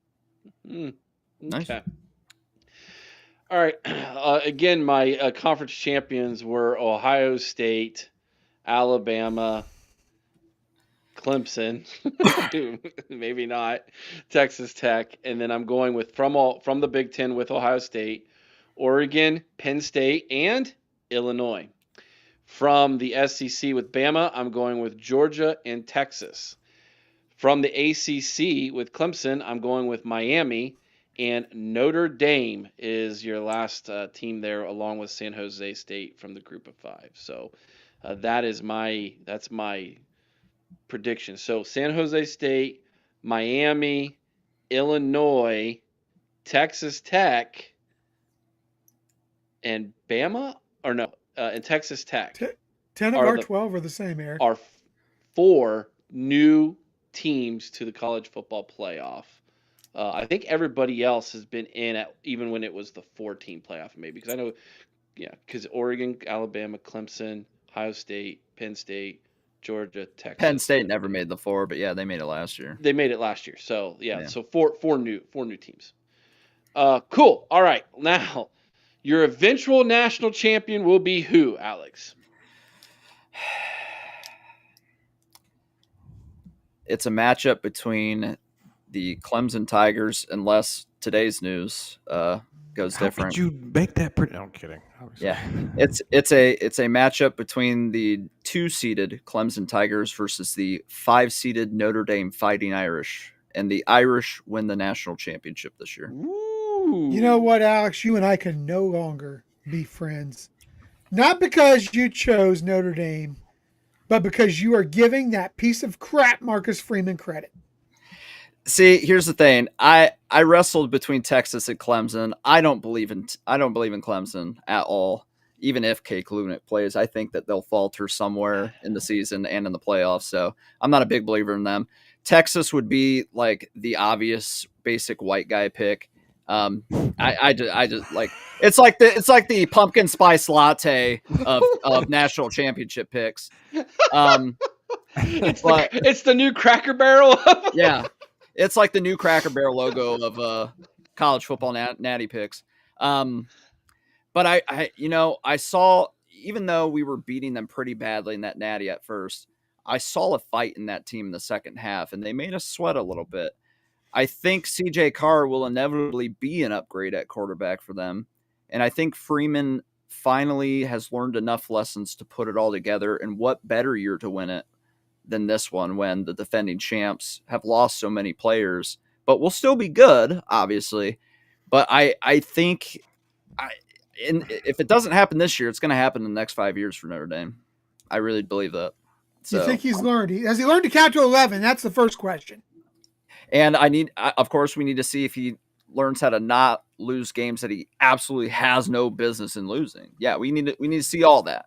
Okay. Nice. All right. Again, my conference champions were Ohio State, Alabama, Clemson, maybe not, Texas Tech, and then I'm going with from the Big Ten with Ohio State, Oregon, Penn State, and Illinois. From the SEC with Bama, I'm going with Georgia and Texas. From the ACC with Clemson, I'm going with Miami, and Notre Dame is your last team there, along with San Jose State from the Group of Five. So that's my prediction. So San Jose State, Miami, Illinois, Texas Tech, and Bama, or no, and Texas Tech 10 of our 12 are the same, Eric. Are 4 new teams to the college football playoff. I think everybody else has been in at even when it was the 4-team playoff, maybe, because I know, because Oregon, Alabama, Clemson, Ohio State, Penn State, Georgia, Texas. Penn State never made the 4, but yeah, they made it last year. They made it last year, so so four new teams. Cool. All right, now your eventual national champion will be who, Alex? It's a matchup between the Clemson Tigers, unless today's news goes different. Did you make that pretty? I'm kidding. Yeah, it's a matchup between the 2-seeded Clemson Tigers versus the 5-seeded Notre Dame Fighting Irish, and the Irish win the national championship this year. Ooh. You know what, Alex? You and I can no longer be friends, not because you chose Notre Dame, but because you are giving that piece of crap Marcus Freeman credit. See, here's the thing. I wrestled between Texas and Clemson. I don't believe in Clemson at all. Even if Kay Klubnik plays, I think that they'll falter somewhere in the season and in the playoffs. So I'm not a big believer in them. Texas would be like the obvious basic white guy pick. I just like it's like the pumpkin spice latte of national championship picks. It's the new Cracker Barrel. Yeah. It's like the new Cracker Barrel logo of college football natty picks. But I saw, even though we were beating them pretty badly in that natty at first, I saw a fight in that team in the second half, and they made us sweat a little bit. I think CJ Carr will inevitably be an upgrade at quarterback for them. And I think Freeman finally has learned enough lessons to put it all together. And what better year to win it than this one, when the defending champs have lost so many players, but will still be good, obviously. But I think if it doesn't happen this year, it's going to happen in the next 5 years for Notre Dame. I really believe that. So, you think he's learned? Has he learned to count to 11? That's the first question. And of course, we need to see if he learns how to not lose games that he absolutely has no business in losing. Yeah, we need to see all that.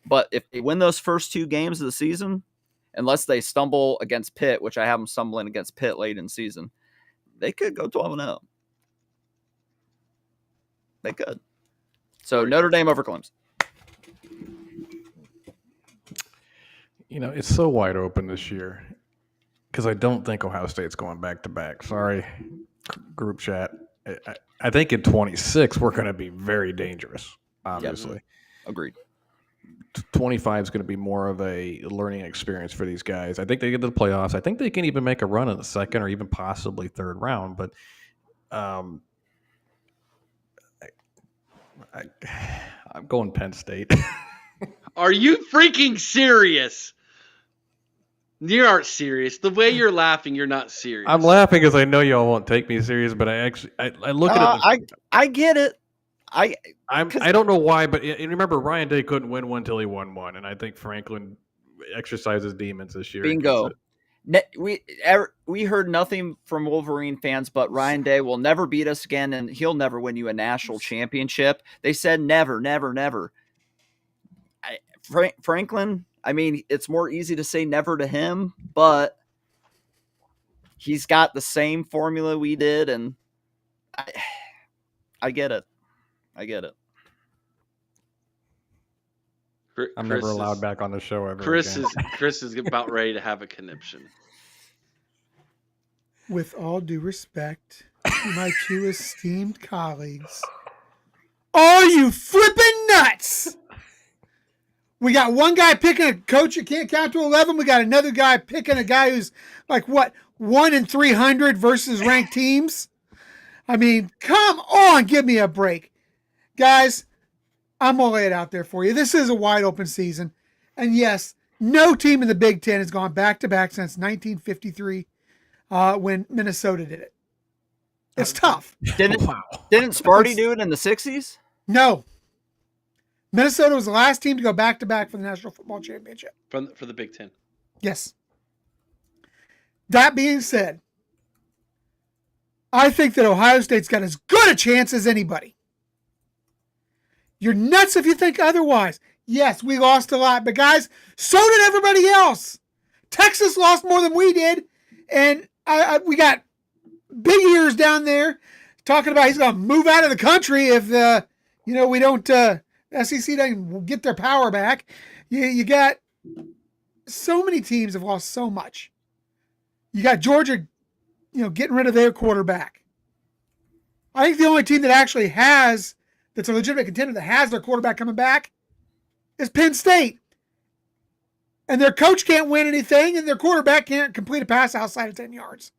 But if they win those first 2 games of the season, unless they stumble against Pitt, which I have them stumbling against Pitt late in the season, they could go 12-0. They could. So Notre Dame over Clemson. It's so wide open this year because I don't think Ohio State's going back-to-back. Sorry, group chat. I think in 26 we're going to be very dangerous, obviously. Yep. Agreed. 25 is going to be more of a learning experience for these guys. I think they get to the playoffs. I think they can even make a run in the second or even possibly third round. But I'm going Penn State. Are you freaking serious? You aren't serious. The way you're laughing, you're not serious. I'm laughing because I know y'all won't take me serious, but I look at it. I get it. I don't know why, but remember, Ryan Day couldn't win one till he won one, and I think Franklin exercises demons this year. Bingo. We heard nothing from Wolverine fans, but Ryan Day will never beat us again, and he'll never win you a national championship. They said never, never, never. Franklin, I mean, it's more easy to say never to him, but he's got the same formula we did, and I get it. I get it. I'm never allowed back on the show ever Chris again. Chris is about ready to have a conniption. With all due respect to my two esteemed colleagues, are you flipping nuts? We got one guy picking a coach that can't count to 11. We got another guy picking a guy who's like, 1 in 300 versus ranked teams. I mean, come on, give me a break. Guys, I'm going to lay it out there for you. This is a wide open season. And yes, no team in the Big Ten has gone back-to-back since 1953 when Minnesota did it. It's tough. Didn't Sparty do it in the 60s? No. Minnesota was the last team to go back-to-back for the National Football Championship. For the Big Ten. Yes. That being said, I think that Ohio State's got as good a chance as anybody. You're nuts if you think otherwise. Yes, we lost a lot, but guys, so did everybody else. Texas lost more than we did, and we got big ears down there talking about he's going to move out of the country if we don't. SEC doesn't get their power back. You got so many teams have lost so much. You got Georgia, getting rid of their quarterback. I think the only team that actually has, that's a legitimate contender that has their quarterback coming back is Penn State. And their coach can't win anything, and their quarterback can't complete a pass outside of 10 yards.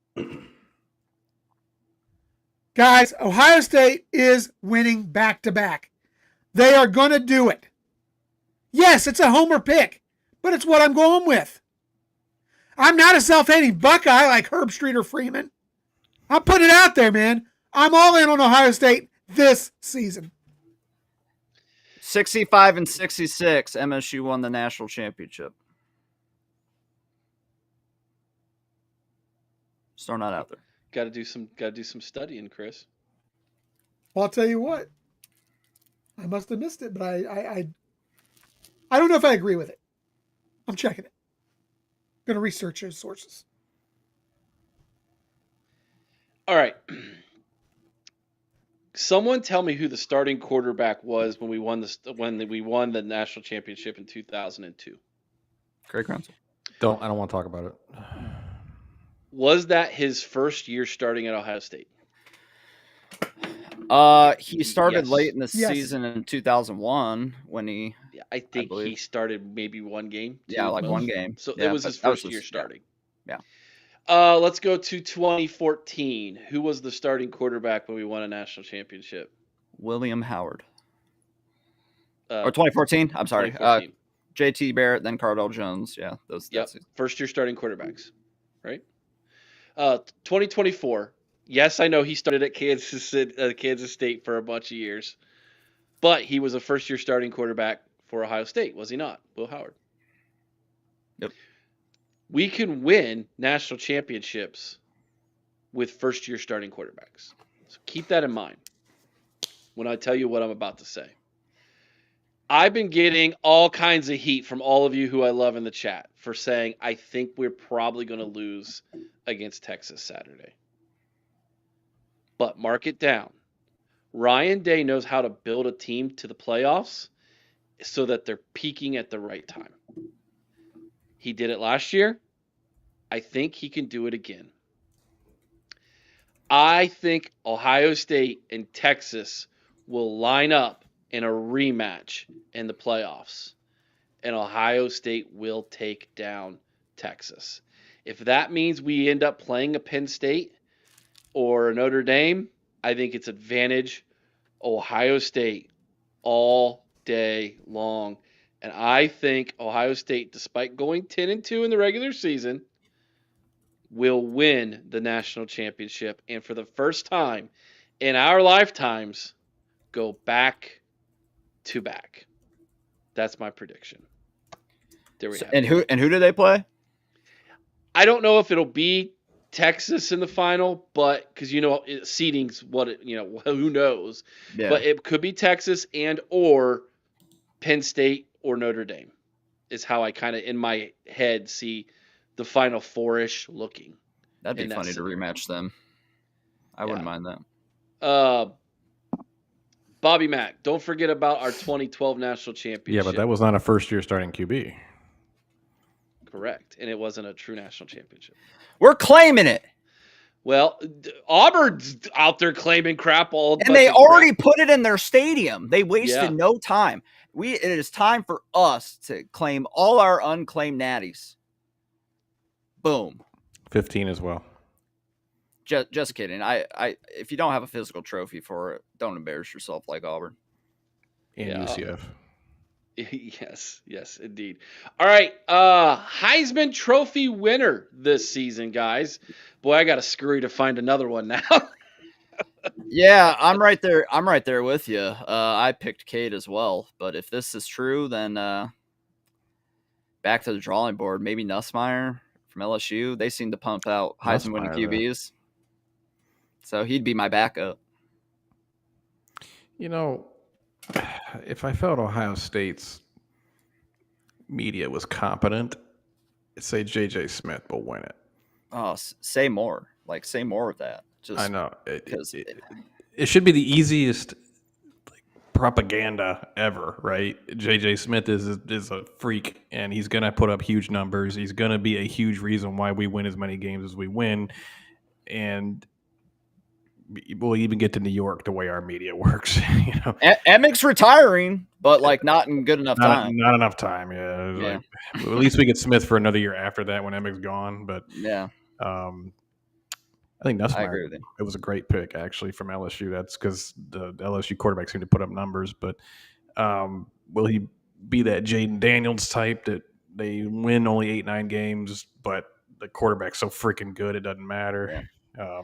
Guys, Ohio State is winning back-to-back. They are going to do it. Yes, it's a homer pick, but it's what I'm going with. I'm not a self-hating Buckeye like Herb Street or Freeman. I'm putting it out there, man. I'm all in on Ohio State this season. 65-66, MSU won the national championship. Just throwing that out there. Got to do some studying, Chris. Well, I'll tell you what. I must have missed it, but I don't know if I agree with it. I'm checking it. I'm going to research those sources. All right. Someone tell me who the starting quarterback was when we won the national championship in 2002. Greg Crenshaw. I don't want to talk about it. Was that his first year starting at Ohio State? He started Yes. late in the season in 2001 when he. Yeah, I think he started maybe one game. Yeah, like one game. So Yeah, it was his first year starting. Yeah. Let's go to 2014. Who was the starting quarterback when we won a national championship? William Howard. Or 2014. I'm sorry. 2014. JT Barrett, then Cardell Jones. Yeah, those. Yep. First year starting quarterbacks, right? 2024. Yes, I know he started at Kansas State for a bunch of years, but he was a first year starting quarterback for Ohio State, was he not? Will Howard. Yep. We can win national championships with first year starting quarterbacks. So keep that in mind when I tell you what I'm about to say. I've been getting all kinds of heat from all of you who I love in the chat for saying I think we're probably going to lose against Texas Saturday. But mark it down. Ryan Day knows how to build a team to the playoffs so that they're peaking at the right time. He did it last year. I think he can do it again. I think Ohio State and Texas will line up in a rematch in the playoffs, and Ohio State will take down Texas. If that means we end up playing a Penn State or a Notre Dame, I think it's advantage Ohio State all day long. And I think Ohio State, despite going 10-2 in the regular season, will win the national championship. And for the first time in our lifetimes, go back to back. That's my prediction. There we have it. And who do they play? I don't know if it'll be Texas in the final, but because seeding's who knows. Yeah. But it could be Texas and or Penn State or Notre Dame is how I kind of in my head see the Final Four-ish looking. That'd be funny to rematch them. I wouldn't mind that. Bobby Mack, don't forget about our 2012 national championship. Yeah, but that was not a first-year starting QB. Correct, and it wasn't a true national championship. We're claiming it. Well, Auburn's out there claiming crap all and they already put it in their stadium. They wasted no time. It is time for us to claim all our unclaimed natties. Boom. 15 as well. Just kidding. I if you don't have a physical trophy for it, don't embarrass yourself like Auburn. And UCF. Yes, indeed. All right, Heisman Trophy winner this season, guys. Boy, I got to scurry to find another one now. Yeah, I'm right there. I'm right there with you. I picked Cade as well, but if this is true, then back to the drawing board. Maybe Nussmeier from LSU. They seem to pump out Heisman winning QBs, so he'd be my backup. You know, if I felt Ohio State's media was competent, I'd say J.J. Smith will win it. Oh, say more. Like, say more of that. Just I know. It should be the easiest propaganda ever, right? J.J. Smith is a freak, and he's going to put up huge numbers. He's going to be a huge reason why we win as many games as we win. And we'll even get to New York the way our media works. You know, Emick's retiring, but like not in good enough time. Not enough time. Yeah. Like, at least we get Smith for another year after that when Emick's gone. But yeah, I think Nussmeier, it was a great pick actually from LSU. That's because the LSU quarterbacks seem to put up numbers. But will he be that Jaden Daniels type that they win only 8-9 games, but the quarterback's so freaking good it doesn't matter? Yeah.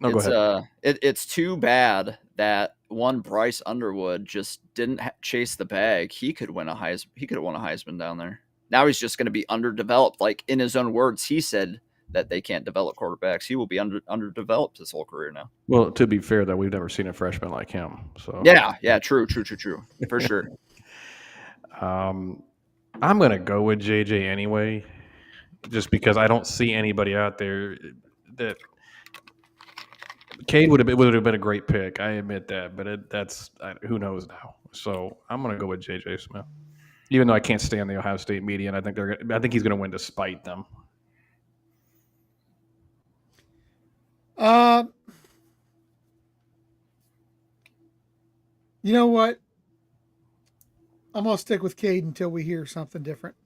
No, go ahead. It's too bad that one Bryce Underwood just didn't chase the bag. He could win a Heisman. He could have won a Heisman down there. Now he's just going to be underdeveloped. Like in his own words, he said that they can't develop quarterbacks. He will be underdeveloped his whole career now. Well, to be fair, though, we've never seen a freshman like him. So yeah, true, for sure. I'm going to go with JJ anyway, just because I don't see anybody out there that. Cade would have been a great pick. I admit that, but who knows now. So I'm going to go with J.J. Smith, even though I can't stand the Ohio State media, and I think he's going to win despite them. You know what? I'm going to stick with Cade until we hear something different.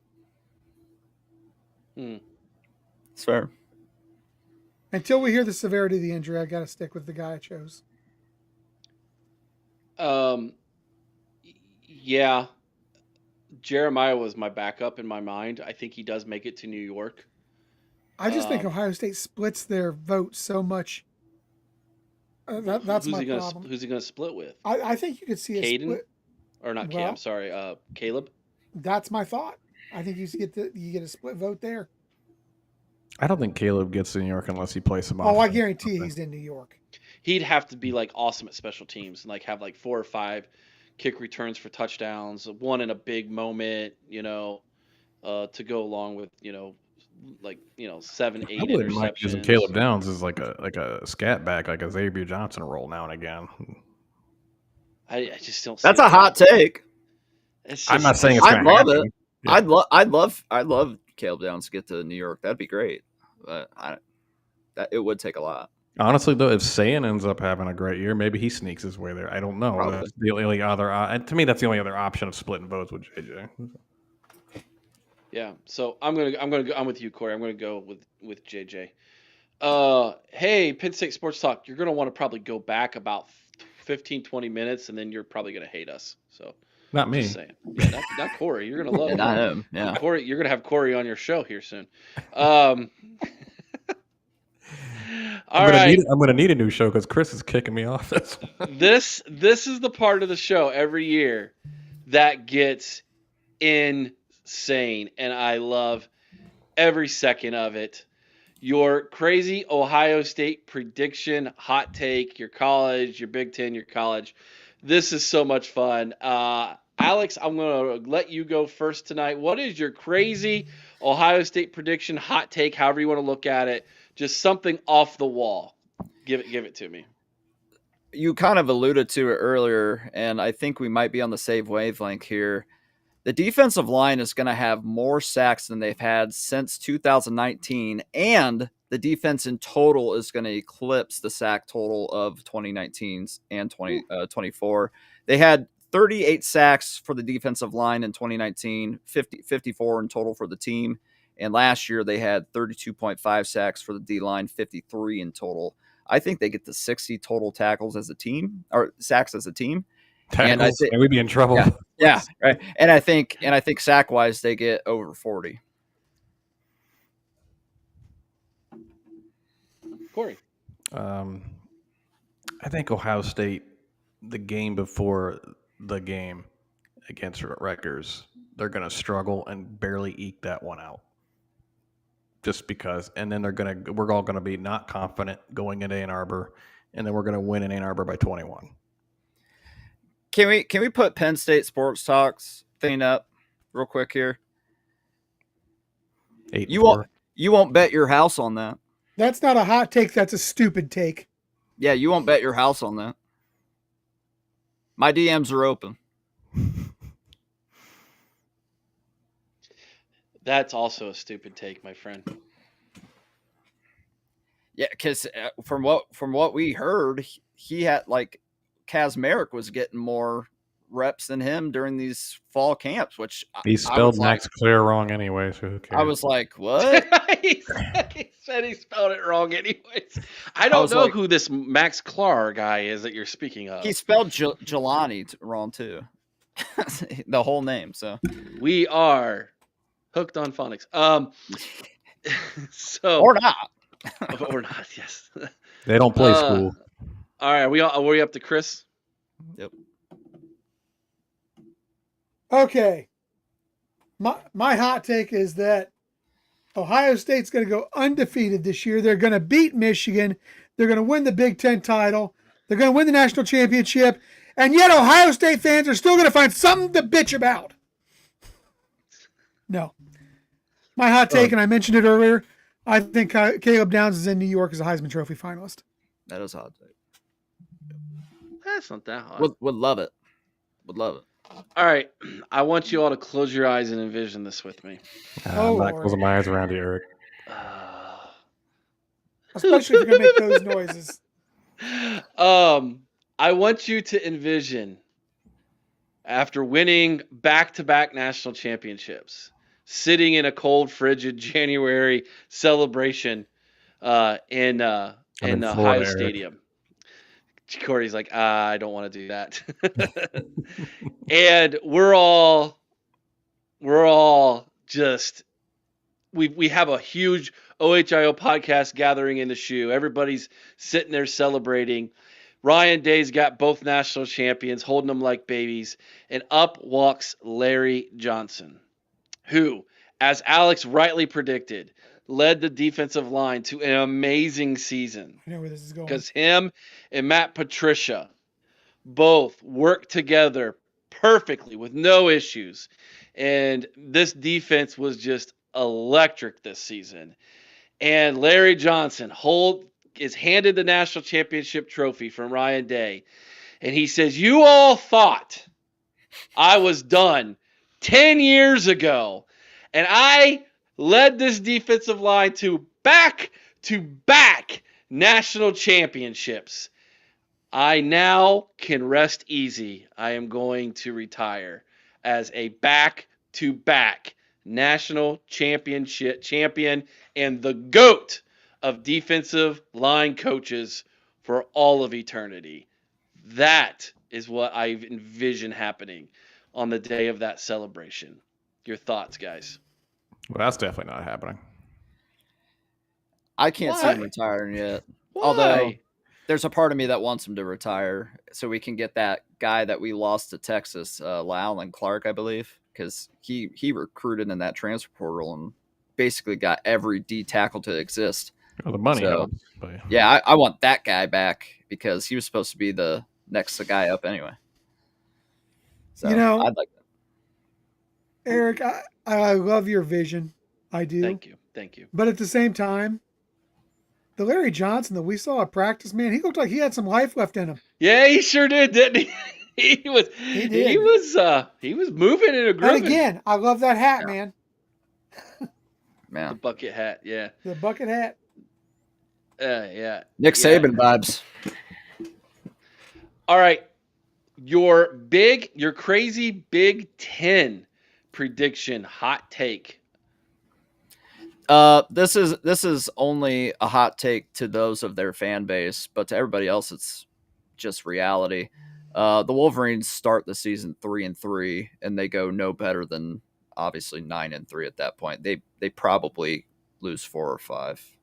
It's fair. Until we hear the severity of the injury, I got to stick with the guy I chose. Yeah. Jeremiah was my backup in my mind. I think he does make it to New York. I just think Ohio State splits their vote so much. That's my problem. Who's he going to split with? I think you could see a split. Or not Caden, I'm sorry, Caleb. That's my thought. I think you get a split vote there. I don't think Caleb gets to New York unless he plays some. Oh, I guarantee he's in New York. He'd have to be like awesome at special teams and like have like 4 or 5 kick returns for touchdowns, one in a big moment, to go along with 7, 8 interceptions. Using Caleb Downs is like a scat back, like a Xavier Johnson role now and again. I just don't. That's a hot take. I'm not saying it's. I love it. Yeah. I'd love Caleb Downs to get to New York. That'd be great. But it would take a lot. Honestly, though, if Sayan ends up having a great year, maybe he sneaks his way there. I don't know. Probably. That's the only other. To me, that's the only other option of splitting votes with JJ. Yeah. So I'm with you, Corey. I'm gonna go with JJ. Hey, Penn State Sports Talk. You're gonna want to probably go back about 15-20 minutes, and then you're probably gonna hate us. So. Not me. Just saying. Yeah, not Corey. You're gonna love him. Not him. Yeah. Corey, you're gonna have Corey on your show here soon. All right. I'm gonna need a new show because Chris is kicking me off. This is the part of the show every year that gets insane, and I love every second of it. Your crazy Ohio State prediction, hot take, your college, your Big Ten, your college. This is so much fun. Alex, I'm going to let you go first tonight. What is your crazy Ohio State prediction, hot take, however you want to look at it? Just something off the wall. Give it to me. you kind of alluded to it earlier, and I think we might be on the same wavelength here. The defensive line is going to have more sacks than they've had since 2019, and the defense in total is going to eclipse the sack total of 2019's and 2024. They had 38 sacks for the defensive line in 2019, 54 in total for the team. And last year they had 32.5 sacks for the D-line, 53 in total. I think they get to 60 total tackles as a team, or sacks as a team. Tackles, and we'd be in trouble. Yeah, right. And I think sack wise they get over 40. Cory. I think Ohio State, the game before the game against Rutgers, they're going to struggle and barely eke that one out. Just because, and then we're all going to be not confident going into Ann Arbor, and then we're going to win in Ann Arbor by 21. Can we put Penn State Sports Talks thing up real quick here? 8-4. You won't bet your house on that. That's not a hot take. That's a stupid take. Yeah, you won't bet your house on that. My DMs are open. That's also a stupid take, my friend. Yeah, because from what we heard, he had like Kazmarek was getting more reps than him during these fall camps, which he spelled Max Clear wrong anyway, so who cares? I was like, what? he said he spelled it wrong anyways. I don't know who this Max Clar guy is that you're speaking of. He spelled Jelani wrong too. The whole name. So we are hooked on phonics. So or not. or not, yes. They don't play school. All right, are we up to Chris? Yep. Okay. My hot take is that Ohio State's going to go undefeated this year. They're going to beat Michigan. They're going to win the Big Ten title. They're going to win the national championship. And yet Ohio State fans are still going to find something to bitch about. No. My hot take, and I mentioned it earlier, I think Caleb Downs is in New York as a Heisman Trophy finalist. That is a hot take. That's not that hot. Would love it. Would love it. All right. I want you all to close your eyes and envision this with me. I'm not closing my eyes around you, Eric. Especially if you're going to make those noises. I want you to envision, after winning back-to-back national championships, sitting in a cold, frigid January celebration in Ohio Stadium. Cory's like, I don't want to do that. And we're all just, we have a huge OHIO podcast gathering in the shoe. Everybody's sitting there celebrating. Ryan Day's got both national champions, holding them like babies. And up walks Larry Johnson, who, as Alex rightly predicted, led the defensive line to an amazing season. I know where this is going. Because him and Matt Patricia both worked together perfectly with no issues. And this defense was just electric this season. And Larry Johnson is handed the national championship trophy from Ryan Day. And he says, you all thought I was done 10 years ago. And I led this defensive line to back-to-back national championships. I now can rest easy. I am going to retire as a back-to-back national championship champion and the GOAT of defensive line coaches for all of eternity. That is what I envision happening on the day of that celebration. Your thoughts, guys? Well, that's definitely not happening. I can't see him retiring yet. Why? Although there's a part of me that wants him to retire so we can get that guy that we lost to Texas, Lowell Clark, I believe, because he recruited in that transfer portal and basically got every D tackle to exist. Well, the money helps. But... Yeah, I want that guy back because he was supposed to be the next guy up anyway. So I'd like that. Eric, I love your vision. I do. Thank you. But at the same time, The Larry Johnson that we saw at practice, man, he looked like he had some life left in him. Yeah, he sure did, didn't he? He was moving and a grooving. And again, I love that hat, man. The bucket hat, yeah. The bucket hat. Yeah. Nick Saban vibes. All right. Your crazy Big Ten prediction, hot take. This is only a hot take to those of their fan base, but to everybody else, it's just reality. The Wolverines start the season 3-3, and they go no better than obviously 9-3 at that point. They probably lose 4 or 5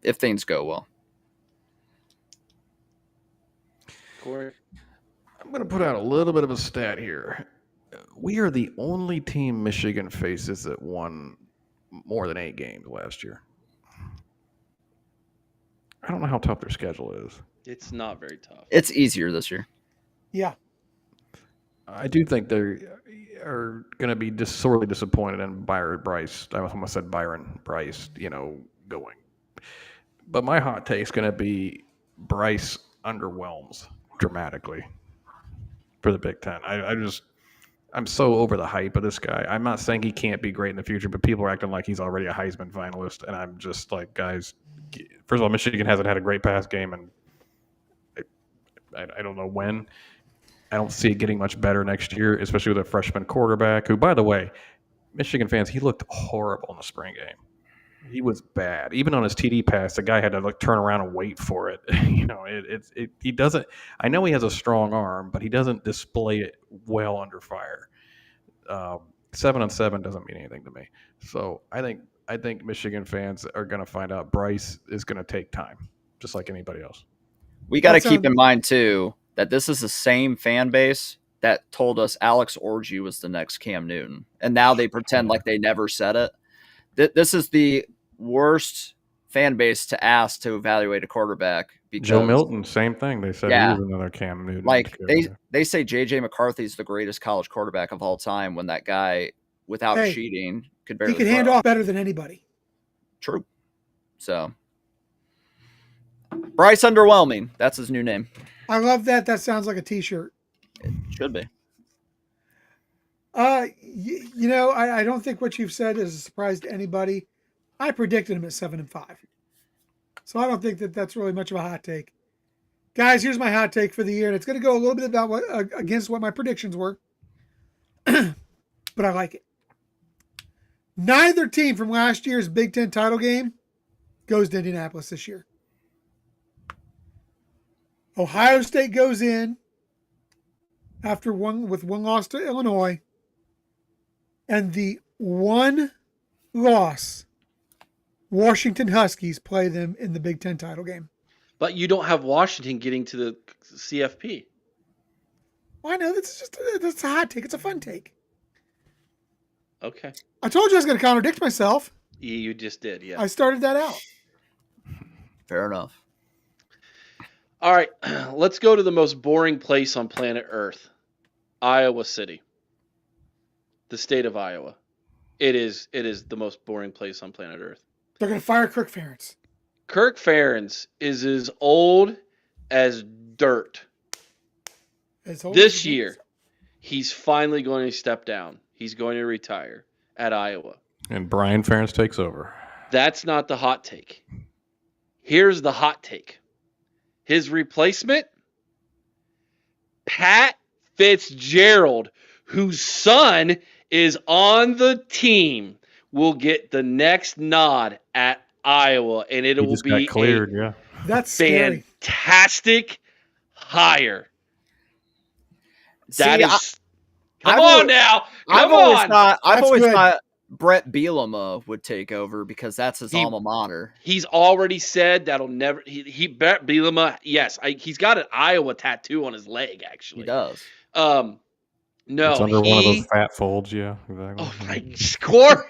if things go well. Cory? I'm going to put out a little bit of a stat here. We are the only team Michigan faces that won more than 8 games last year. I don't know how tough their schedule is. It's not very tough. It's easier this year. Yeah. I do think they are going to be sorely disappointed in Byron Bryce. I almost said Byron Bryce, going. But my hot take is going to be Bryce underwhelms dramatically for the Big Ten. I'm so over the hype of this guy. I'm not saying he can't be great in the future, but people are acting like he's already a Heisman finalist, and I'm just like, guys, first of all, Michigan hasn't had a great pass game, and I don't know when. I don't see it getting much better next year, especially with a freshman quarterback who, by the way, Michigan fans, he looked horrible in the spring game. He was bad. Even on his TD pass, the guy had to turn around and wait for it. He doesn't. I know he has a strong arm, but he doesn't display it well under fire. 7-7 doesn't mean anything to me. So I think Michigan fans are going to find out Bryce is going to take time, just like anybody else. We got to keep in mind too that this is the same fan base that told us Alex Orji was the next Cam Newton, and now they pretend like they never said it. This is the worst fan base to ask to evaluate a quarterback. Because, Joe Milton, same thing. They said he was another Cam Newton. Like they say J.J. McCarthy's the greatest college quarterback of all time when that guy, without cheating, could barely He could hand off better than anybody. True. So, Bryce Underwhelming. That's his new name. I love that. That sounds like a T-shirt. It should be. I don't think what you've said is a surprise to anybody. I predicted him at 7-5. So I don't think that that's really much of a hot take. Guys, here's my hot take for the year, and it's going to go a little bit about against what my predictions were. But I like it. Neither team from last year's Big Ten title game goes to Indianapolis this year. Ohio State goes in with one loss to Illinois, and the one loss, Washington Huskies play them in the Big Ten title game. But you don't have Washington getting to the CFP. Well, I know that's a hot take. It's a fun take. Okay. I told you I was going to contradict myself. You just did, yeah. I started that out. Fair enough. All right, let's go to the most boring place on planet Earth, Iowa City, the state of Iowa. It is the most boring place on planet Earth. They're going to fire Kirk Ferentz. Kirk Ferentz is as old as dirt. This year, he's finally going to step down. He's going to retire at Iowa. And Brian Ferentz takes over. That's not the hot take. Here's the hot take. His replacement, Pat Fitzgerald, whose son is on the team, will get the next nod at Iowa, and it will be cleared. Yeah, that's fantastic hire. Come on now. I've always thought Brett Bielema would take over because that's his alma mater. He's already said that'll never. Brett Bielema, yes, he's got an Iowa tattoo on his leg. Actually, he does. No, it's under one of those fat folds. Yeah, exactly. Oh my, Cory.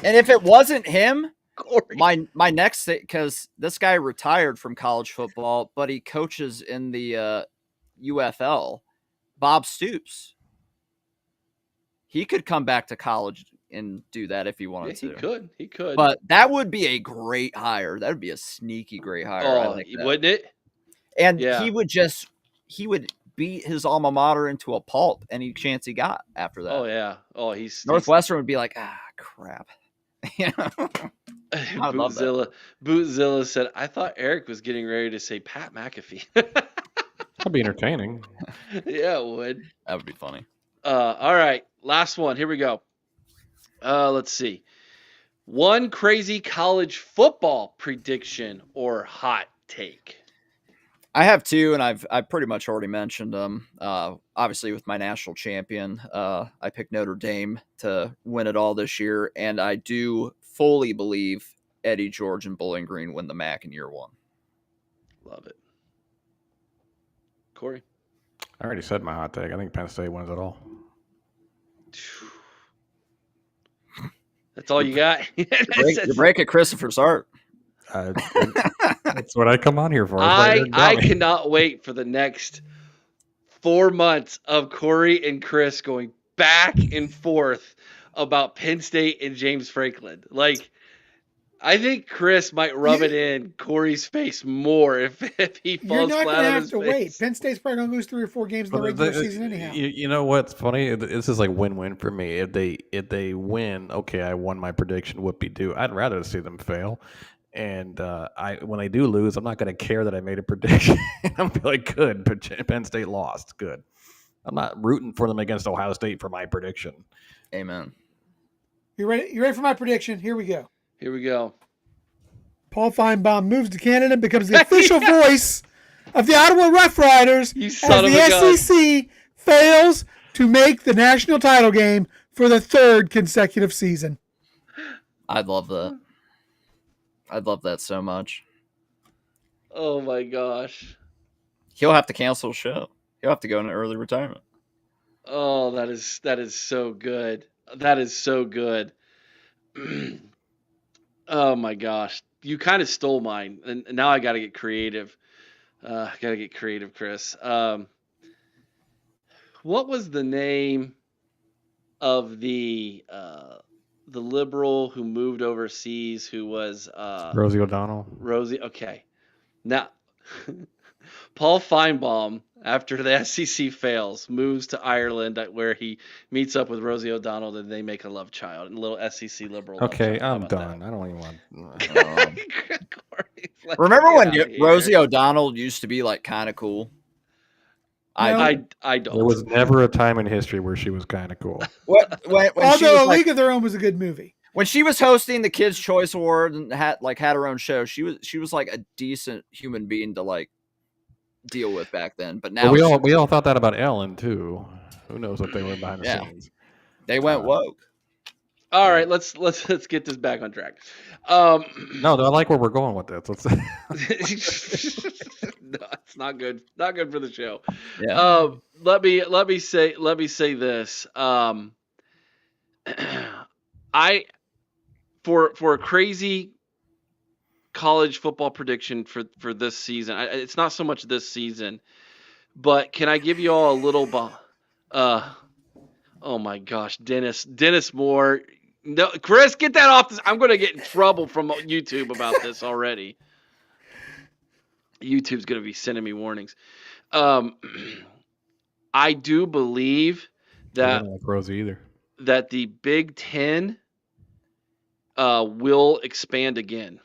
And if it wasn't him, Cory. my next thing, because this guy retired from college football, but he coaches in the UFL. Bob Stoops. He could come back to college and do that if he wanted to. He could. But that would be a great hire. That would be a sneaky great hire. I like that. Wouldn't it? And he would beat his alma mater into a pulp any chance he got after that. Oh yeah. Northwestern would be like, crap. I love that. Bootzilla said, I thought Eric was getting ready to say Pat McAfee. That'd be entertaining. Yeah, it would. That would be funny. All right, last one. Here we go. Let's see. One crazy college football prediction or hot take. I have two, and I've pretty much already mentioned them. Obviously, with my national champion, I picked Notre Dame to win it all this year, and I do fully believe Eddie George and Bowling Green win the MAC in year one. Love it. Cory? I already said my hot take. I think Penn State wins it all. That's all you got? You're breaking Christopher's heart. That's what I come on here for. I cannot wait for the next 4 months of Cory and Chris going back and forth about Penn State and James Franklin. Like, I think Chris might rub it in Cory's face more if he falls flat on his face. You're not going to have to wait. Penn State's probably going to lose 3 or 4 games in the regular season anyhow. You know what's funny? This is like win-win for me. If they win, okay, I won my prediction. Whoopie-doo. I'd rather see them fail. And when they do lose, I'm not going to care that I made a prediction. I'm be like, good, but Penn State lost. Good. I'm not rooting for them against Ohio State for my prediction. Amen. You ready for my prediction? Here we go. Here we go. Paul Feinbaum moves to Canada and becomes the official voice of the Ottawa Rough Riders as the SEC fails to make the national title game for the 3rd consecutive season. I'd love that. I'd love that so much. Oh my gosh. He'll have to cancel the show. He'll have to go into early retirement. Oh, that is so good. That is so good. Oh my gosh. You kind of stole mine. And now I got to get creative. Chris. What was the name of the liberal who moved overseas who was Rosie O'Donnell. Rosie, okay. Now Paul Feinbaum, after the SEC fails, moves to Ireland where he meets up with Rosie O'Donnell and they make a love child, and a little SEC liberal. Okay, I'm done. That? I don't even want. Like, remember when Rosie O'Donnell used to be like kind of cool? I don't. There was never a time in history where she was kind of cool. Although A League of Their Own was a good movie. When she was hosting the Kids' Choice Award and had her own show, she was like a decent human being to like deal with back then. But now we all thought that about Ellen too. Who knows what they were behind the scenes? They went woke. All right, let's get this back on track. No, I like where we're going with this. No, it's not good. Not good for the show. Yeah. Let me say this. For a crazy college football prediction for this season. It's not so much this season, but can I give you all a little oh my gosh, Dennis Moore. No, Chris, get that off this. I'm going to get in trouble from YouTube about this already. YouTube's going to be sending me warnings. I do believe that I don't like Rosie either. That the Big Ten will expand again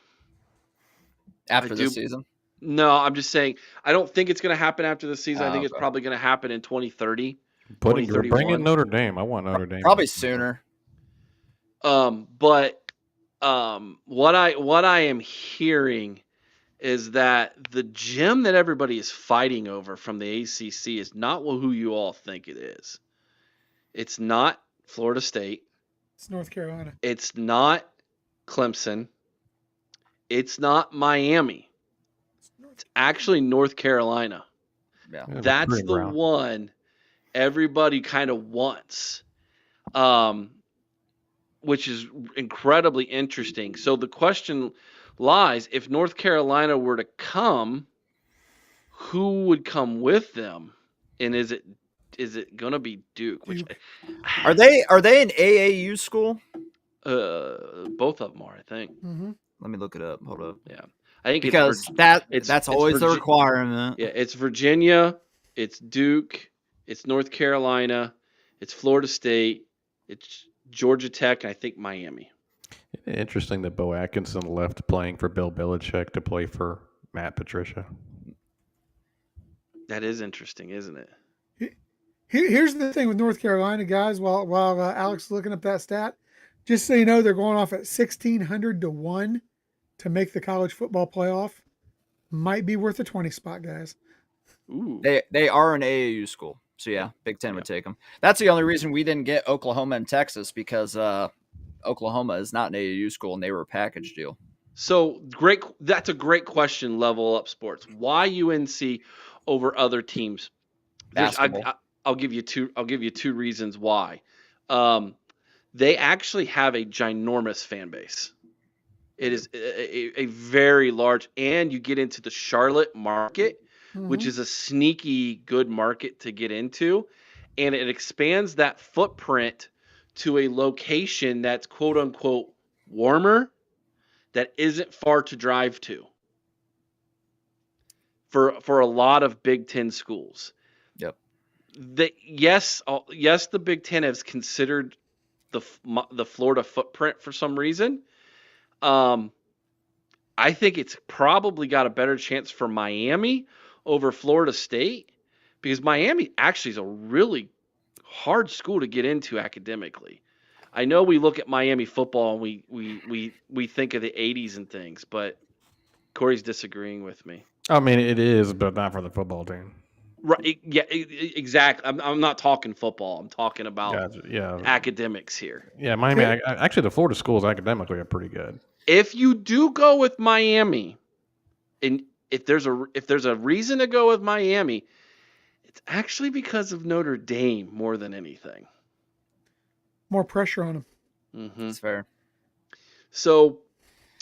After this season? No, I'm just saying I don't think it's going to happen after the season. I think it's probably going to happen in 2030. Bring in Notre Dame. I want Notre Dame. Probably sooner. But what I am hearing is that the gem that everybody is fighting over from the ACC is not who you all think it is. It's not Florida State. It's North Carolina. It's not Clemson. It's not Miami. It's actually North Carolina. Yeah. That's the one everybody kind of wants, which is incredibly interesting. So the question lies, if North Carolina were to come, who would come with them? And is it going to be Duke? Are they an AAU school? Both of them are, I think. Mm-hmm. Let me look it up. Hold up. Yeah, I think Because it's that's always the requirement. Yeah, it's Virginia, it's Duke, it's North Carolina, it's Florida State, it's Georgia Tech, and I think Miami. Interesting that Bo Atkinson left playing for Bill Belichick to play for Matt Patricia. That is interesting, isn't it? Here's the thing with North Carolina, guys. While Alex is looking up that stat, just so you know, they're going off at 1,600 to 1 to make the college football playoff. Might be worth a 20 spot, guys. Ooh. They are an AAU school, so yeah, Big Ten would take them. That's the only reason we didn't get Oklahoma and Texas, because Oklahoma is not an AAU school and they were a package deal. So great. That's a great question. Level Up Sports. Why UNC over other teams? Basketball. I'll give you two. I'll give you two reasons why. They actually have a ginormous fan base. It is a very large, and you get into the Charlotte market, which is a sneaky good market to get into, and it expands that footprint to a location that's quote unquote warmer, that isn't far to drive to for a lot of Big Ten schools. Yep. Yes, the Big Ten has considered the Florida footprint for some reason. I think it's probably got a better chance for Miami over Florida State, because Miami actually is a really hard school to get into academically. I know we look at Miami football and we think of the 80s and things, but Cory's disagreeing with me. I mean, it is, but not for the football team. Right? Yeah, exactly. I'm not talking football. I'm talking about academics here. Yeah, Miami. Actually, the Florida schools academically are pretty good. If you do go with Miami, and if there's a reason to go with Miami, it's actually because of Notre Dame more than anything. More pressure on them. Mm-hmm. That's fair. So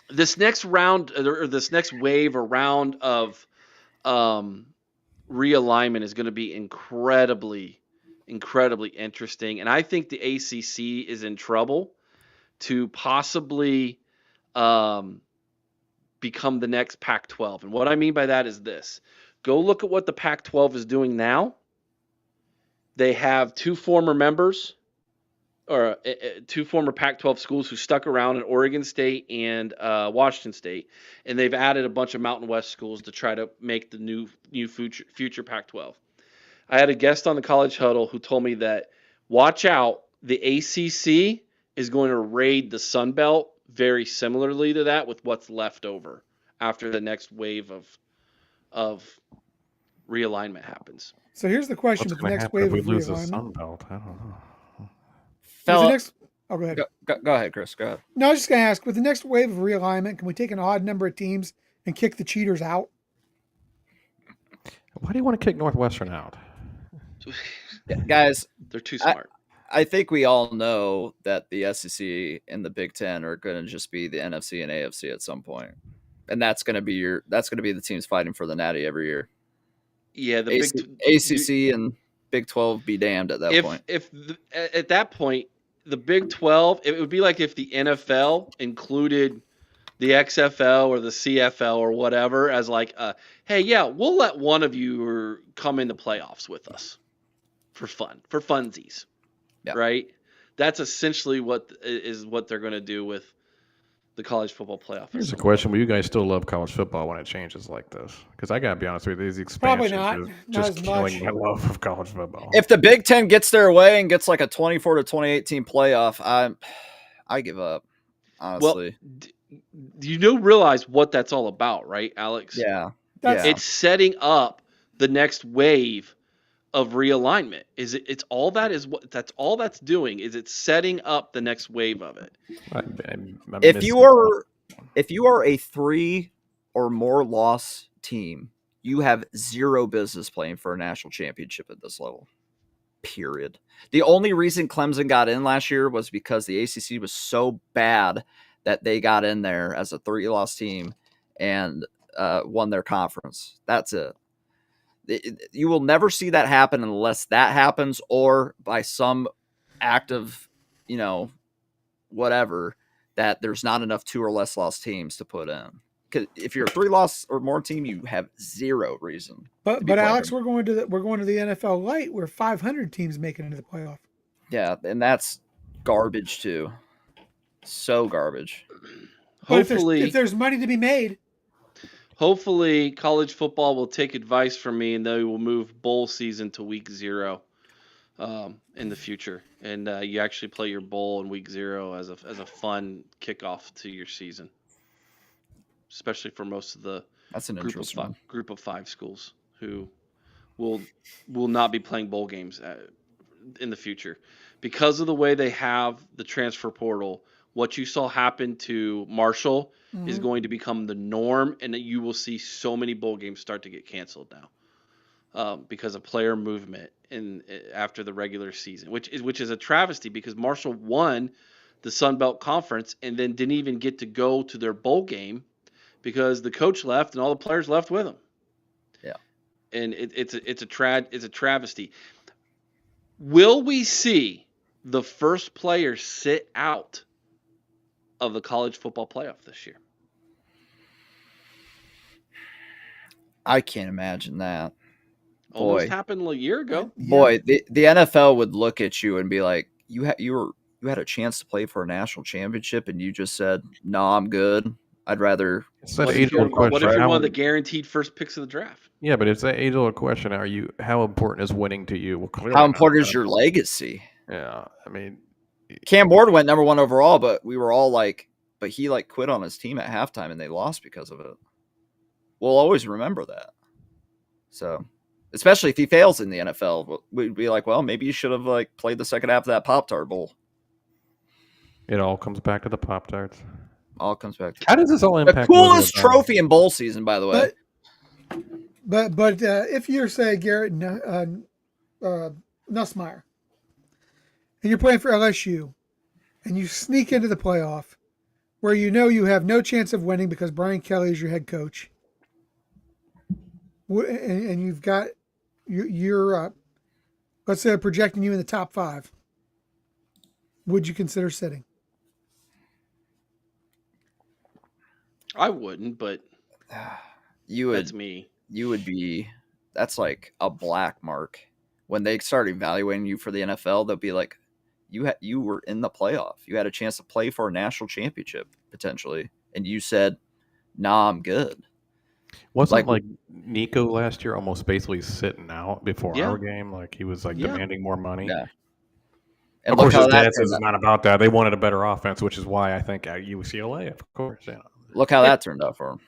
this next round, or this next wave or round of realignment is going to be incredibly interesting. And I think the ACC is in trouble to possibly become the next Pac-12. And what I mean by that is this. Go look at what the Pac-12 is doing now. They have two former members, or two former Pac-12 schools who stuck around in Oregon State and Washington State, and they've added a bunch of Mountain West schools to try to make the new future Pac-12. I had a guest on the College Huddle who told me that, watch out, the ACC is going to raid the Sun Belt very similarly to that, with what's left over after the next wave of realignment happens. So here's the question: with the next wave of lose the realignment, Sun Belt, I don't know. Go ahead. Go ahead, Chris. Go ahead. No, I was just going to ask, with the next wave of realignment, can we take an odd number of teams and kick the cheaters out? Why do you want to kick Northwestern out? Guys, they're too smart. I think we all know that the SEC and the Big Ten are going to just be the NFC and AFC at some point, and that's going to be the teams fighting for the Natty every year. Yeah, the ACC and Big 12 be damned at that point. At that point, the Big 12, it would be like if the NFL included the XFL or the CFL or whatever as like, hey, yeah, we'll let one of you come in the playoffs with us for funsies, right? That's essentially what they're going to do with the college football playoff. Here's a question: will you guys still love college football when it changes like this? Because I gotta be honest with you, these expansions Probably not just as killing much. my love of college football. If the Big Ten gets their way and gets like a 24 to 28 team playoff, I give up. Honestly, you realize what that's all about, right, Alex? Yeah. It's setting up the next wave of realignment. It's all that is what that's all that's doing is it's setting up the next wave of it. If you are a 3 or more loss team, you have zero business playing for a national championship at this level. Period. The only reason Clemson got in last year was because the ACC was so bad that they got in there as a 3-loss team and won their conference. That's it. You will never see that happen unless that happens, or by some act of, whatever, that there's not enough 2 or less loss teams to put in. Because if you're a 3 loss or more team, you have zero reason. But Alex, we're going to the NFL Light where 500 teams make it into the playoff. Yeah, and that's garbage too. So garbage. Hopefully, if there's money to be made. Hopefully, college football will take advice from me and they will move bowl season to week 0 in the future. And you actually play your bowl in week 0 as a fun kickoff to your season, especially for most of the group of 5 schools who will not be playing bowl games in the future because of the way they have the transfer portal. What you saw happen to Marshall is going to become the norm, and you will see so many bowl games start to get canceled now because of player movement after the regular season, which is a travesty because Marshall won the Sun Belt Conference and then didn't even get to go to their bowl game because the coach left and all the players left with him. Yeah, and it's a travesty. Will we see the first player sit out of the college football playoff this year? I can't imagine that. Almost happened a year ago. Boy, the NFL would look at you and be like, you had a chance to play for a national championship and you just said, "No, I'm good. I'd rather." What if you're one of the guaranteed first picks of the draft? Yeah, but it's that age-old question. How important is winning to you? Well, clearly how important is your legacy? Yeah, I mean, Cam Ward went number 1 overall, but we were all like, but he quit on his team at halftime and they lost because of it. We'll always remember that. So, especially if he fails in the NFL, we'd be like, well, maybe you should have played the second half of that Pop-Tart Bowl. It all comes back to the Pop-Tarts. All comes back to how does this all impact the coolest trophy in bowl season, by the way. But if you're, say, Garrett Nussmeier, and you're playing for LSU, and you sneak into the playoff, where you have no chance of winning because Brian Kelly is your head coach, and you've got you're let's say projecting you in the top 5, would you consider sitting? I wouldn't, but that's me. You would be. That's like a black mark. When they start evaluating you for the NFL, they'll be like, you were in the playoff. You had a chance to play for a national championship potentially, and you said, "Nah, I'm good." Wasn't like Nico last year almost basically sitting out before our game? Like he was demanding more money. Yeah. And of course, his dad says it's not about that. They wanted a better offense, which is why I think at UCLA, of course. Yeah. Look how that turned out for him.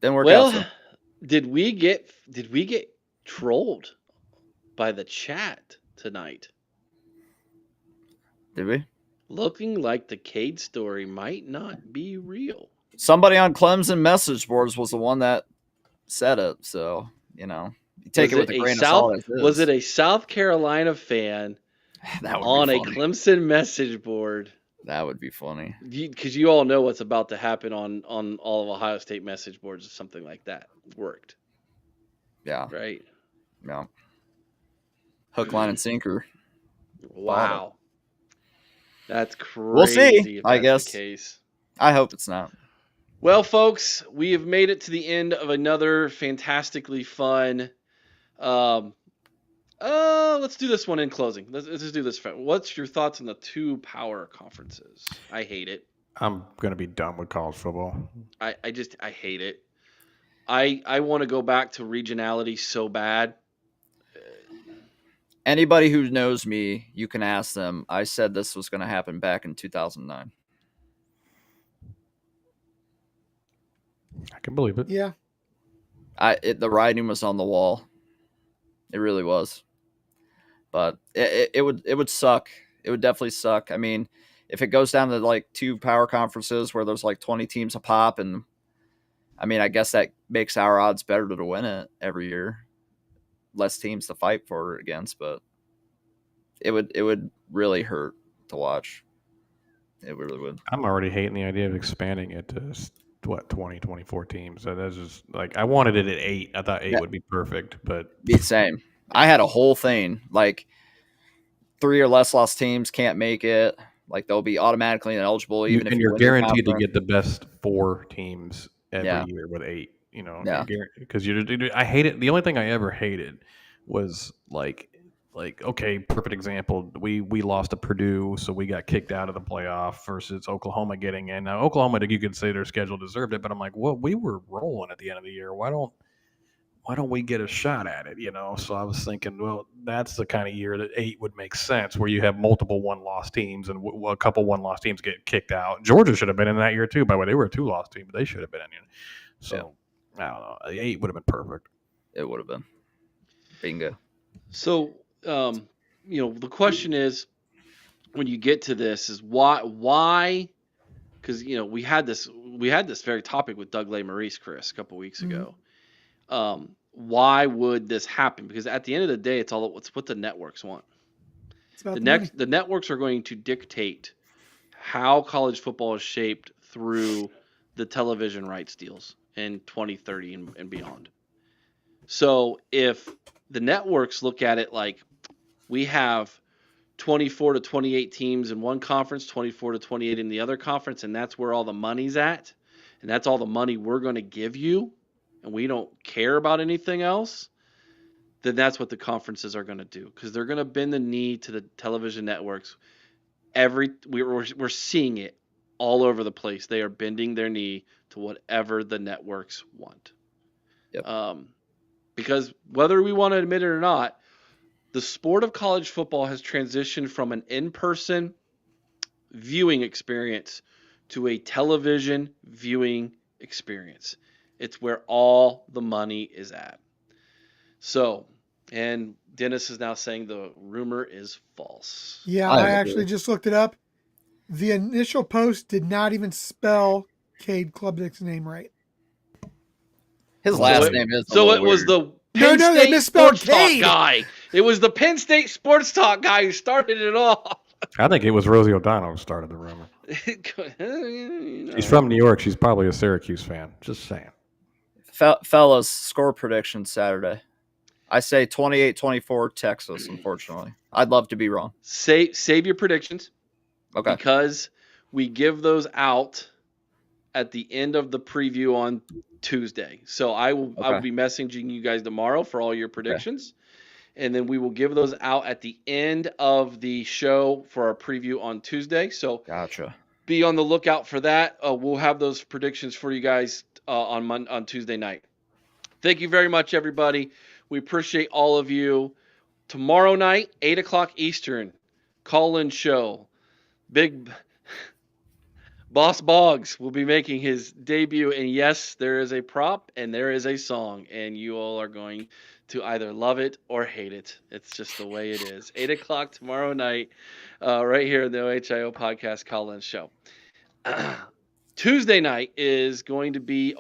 Didn't work out. So. Did we get trolled by the chat tonight? Did we? Looking like the Cade story might not be real. Somebody on Clemson message boards was the one that said it, so you take it with a grain of salt. Was it a South Carolina fan on a Clemson message board? That would be funny. Because you all know what's about to happen on all of Ohio State message boards if something like that worked. Yeah. Right? Yeah. Hook, line, and sinker. Wow. That's crazy. We'll see, I guess. The case. I hope it's not. Well, folks, we have made it to the end of another fantastically fun let's do this one in closing. Let's just do this. What's your thoughts on the 2 power conferences? I hate it. I'm going to be done with college football. I hate it. I want to go back to regionality so bad. Anybody who knows me, you can ask them. I said this was going to happen back in 2009. I can believe it. Yeah. The writing was on the wall. It really was. But it would suck. It would definitely suck. I mean, if it goes down to 2 power conferences where there's 20 teams a pop, and I mean, I guess that makes our odds better to win it every year. Less teams to fight for against, but it would really hurt to watch. It really would. I'm already hating the idea of expanding it to 20, 24 teams. So that's just I wanted it at 8. I thought 8 would be perfect, but be the same. I had a whole thing 3 or less lost teams can't make it. Like they'll be automatically ineligible even if and you you're win your guaranteed to conference. get the best 4 teams every Yeah. year with 8. Yeah. Because I hate it. The only thing I ever hated was like okay, perfect example. We lost to Purdue, so we got kicked out of the playoff versus Oklahoma getting in. Now Oklahoma, you could say their schedule deserved it, but I'm like, well, we were rolling at the end of the year. Why don't we get a shot at it? So I was thinking, well, that's the kind of year that 8 would make sense, where you have multiple one-loss teams, and a couple one-loss teams get kicked out. Georgia should have been in that year too. By the way, they were a 2-loss team, but they should have been in it. So I don't know. 8 would have been perfect. It would have been. Bingo. So, the question is, when you get to this, is why? Because we had this very topic with Doug Maurice, Chris, a couple weeks ago. Why would this happen? Because at the end of the day, it's what the networks want. It's about the money. The networks are going to dictate how college football is shaped through the television rights deals in 2030 and beyond. So if the networks look at it like we have 24 to 28 teams in one conference, 24 to 28 in the other conference, and that's where all the money's at, and that's all the money we're going to give you, and we don't care about anything else, then that's what the conferences are going to do, because they're going to bend the knee to the television networks. We're seeing it all over the place. They are bending their knee to whatever the networks want. Yep. Because whether we want to admit it or not, the sport of college football has transitioned from an in-person viewing experience to a television viewing experience. It's where all the money is at. So, and Dennis is now saying the rumor is false. Yeah, I actually just looked it up. The initial post did not even spell Cade Klubnik's name right. His last name is so it was the Penn State they misspelled Sports Talk Cade. guy. It was the Penn State Sports Talk guy who started it all. I think it was Rosie O'Donnell who started the rumor. She's from New York. She's probably a Syracuse fan. Just saying. Fellas, score prediction Saturday. I say 28-24 Texas, unfortunately. I'd love to be wrong. Save your predictions. Okay. Because we give those out at the end of the preview on Tuesday. So I will be messaging you guys tomorrow for all your predictions. Okay. And then we will give those out at the end of the show for our preview on Tuesday. So gotcha. Be on the lookout for that. We'll have those predictions for you guys on Tuesday night. Thank you very much, everybody. We appreciate all of you. Tomorrow night, 8 o'clock Eastern, call-in show. Big Boss Boggs will be making his debut. And yes, there is a prop and there is a song. And you all are going to either love it or hate it. It's just the way it is. 8 o'clock tomorrow night, right here in the OHIO Podcast call-in show. Tuesday night is going to be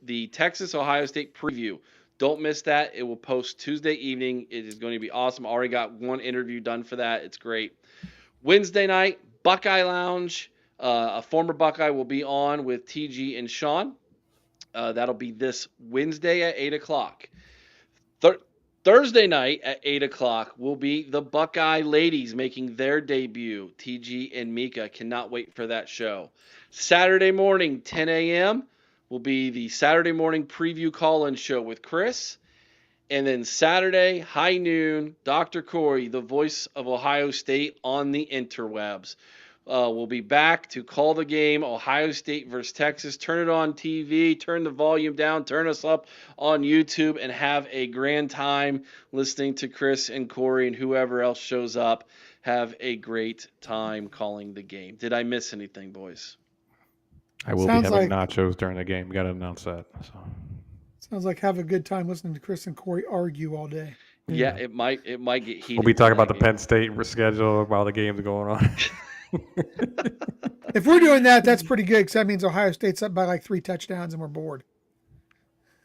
the Texas-Ohio State preview. Don't miss that. It will post Tuesday evening. It is going to be awesome. Already got one interview done for that. It's great. Wednesday night, Buckeye Lounge. A former Buckeye will be on with TG and Sean. That'll be this Wednesday at 8 o'clock. Thursday night at 8 o'clock will be the Buckeye ladies making their debut. TG and Mika. Cannot wait for that show. Saturday morning, 10 a.m., will be the Saturday morning preview call-in show with Chris. And then Saturday, high noon, Dr. Cory, the voice of Ohio State on the interwebs. We'll be back to call the game, Ohio State versus Texas. Turn it on TV, turn the volume down, turn us up on YouTube, and have a grand time listening to Chris and Cory and whoever else shows up. Have a great time calling the game. Did I miss anything, boys? I will be having nachos during the game. We got to announce that. So. Sounds like have a good time listening to Chris and Cory argue all day. Yeah, it might get heated. We'll be talking about the Penn State schedule while the game's going on. If we're doing that, that's pretty good because that means Ohio State's up by like 3 touchdowns and we're bored.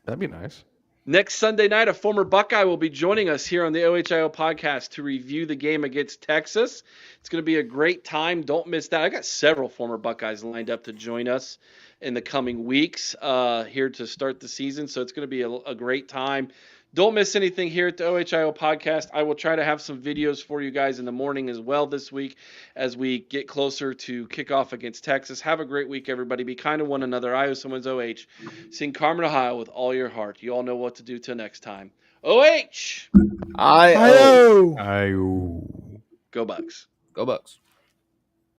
That'd be nice. Next Sunday night, a former Buckeye will be joining us here on the OHIO podcast to review the game against Texas. It's going to be a great time. Don't miss that. I got several former Buckeyes lined up to join us in the coming weeks here to start the season. So it's going to be a great time. Don't miss anything here at the OHIO podcast. I will try to have some videos for you guys in the morning as well this week as we get closer to kickoff against Texas. Have a great week, everybody. Be kind to one another. I owe someone's OH. Sing Carmen, Ohio with all your heart. You all know what to do till next time. OH! I Hi-oh. Ayo. Go Bucks. Go Bucks.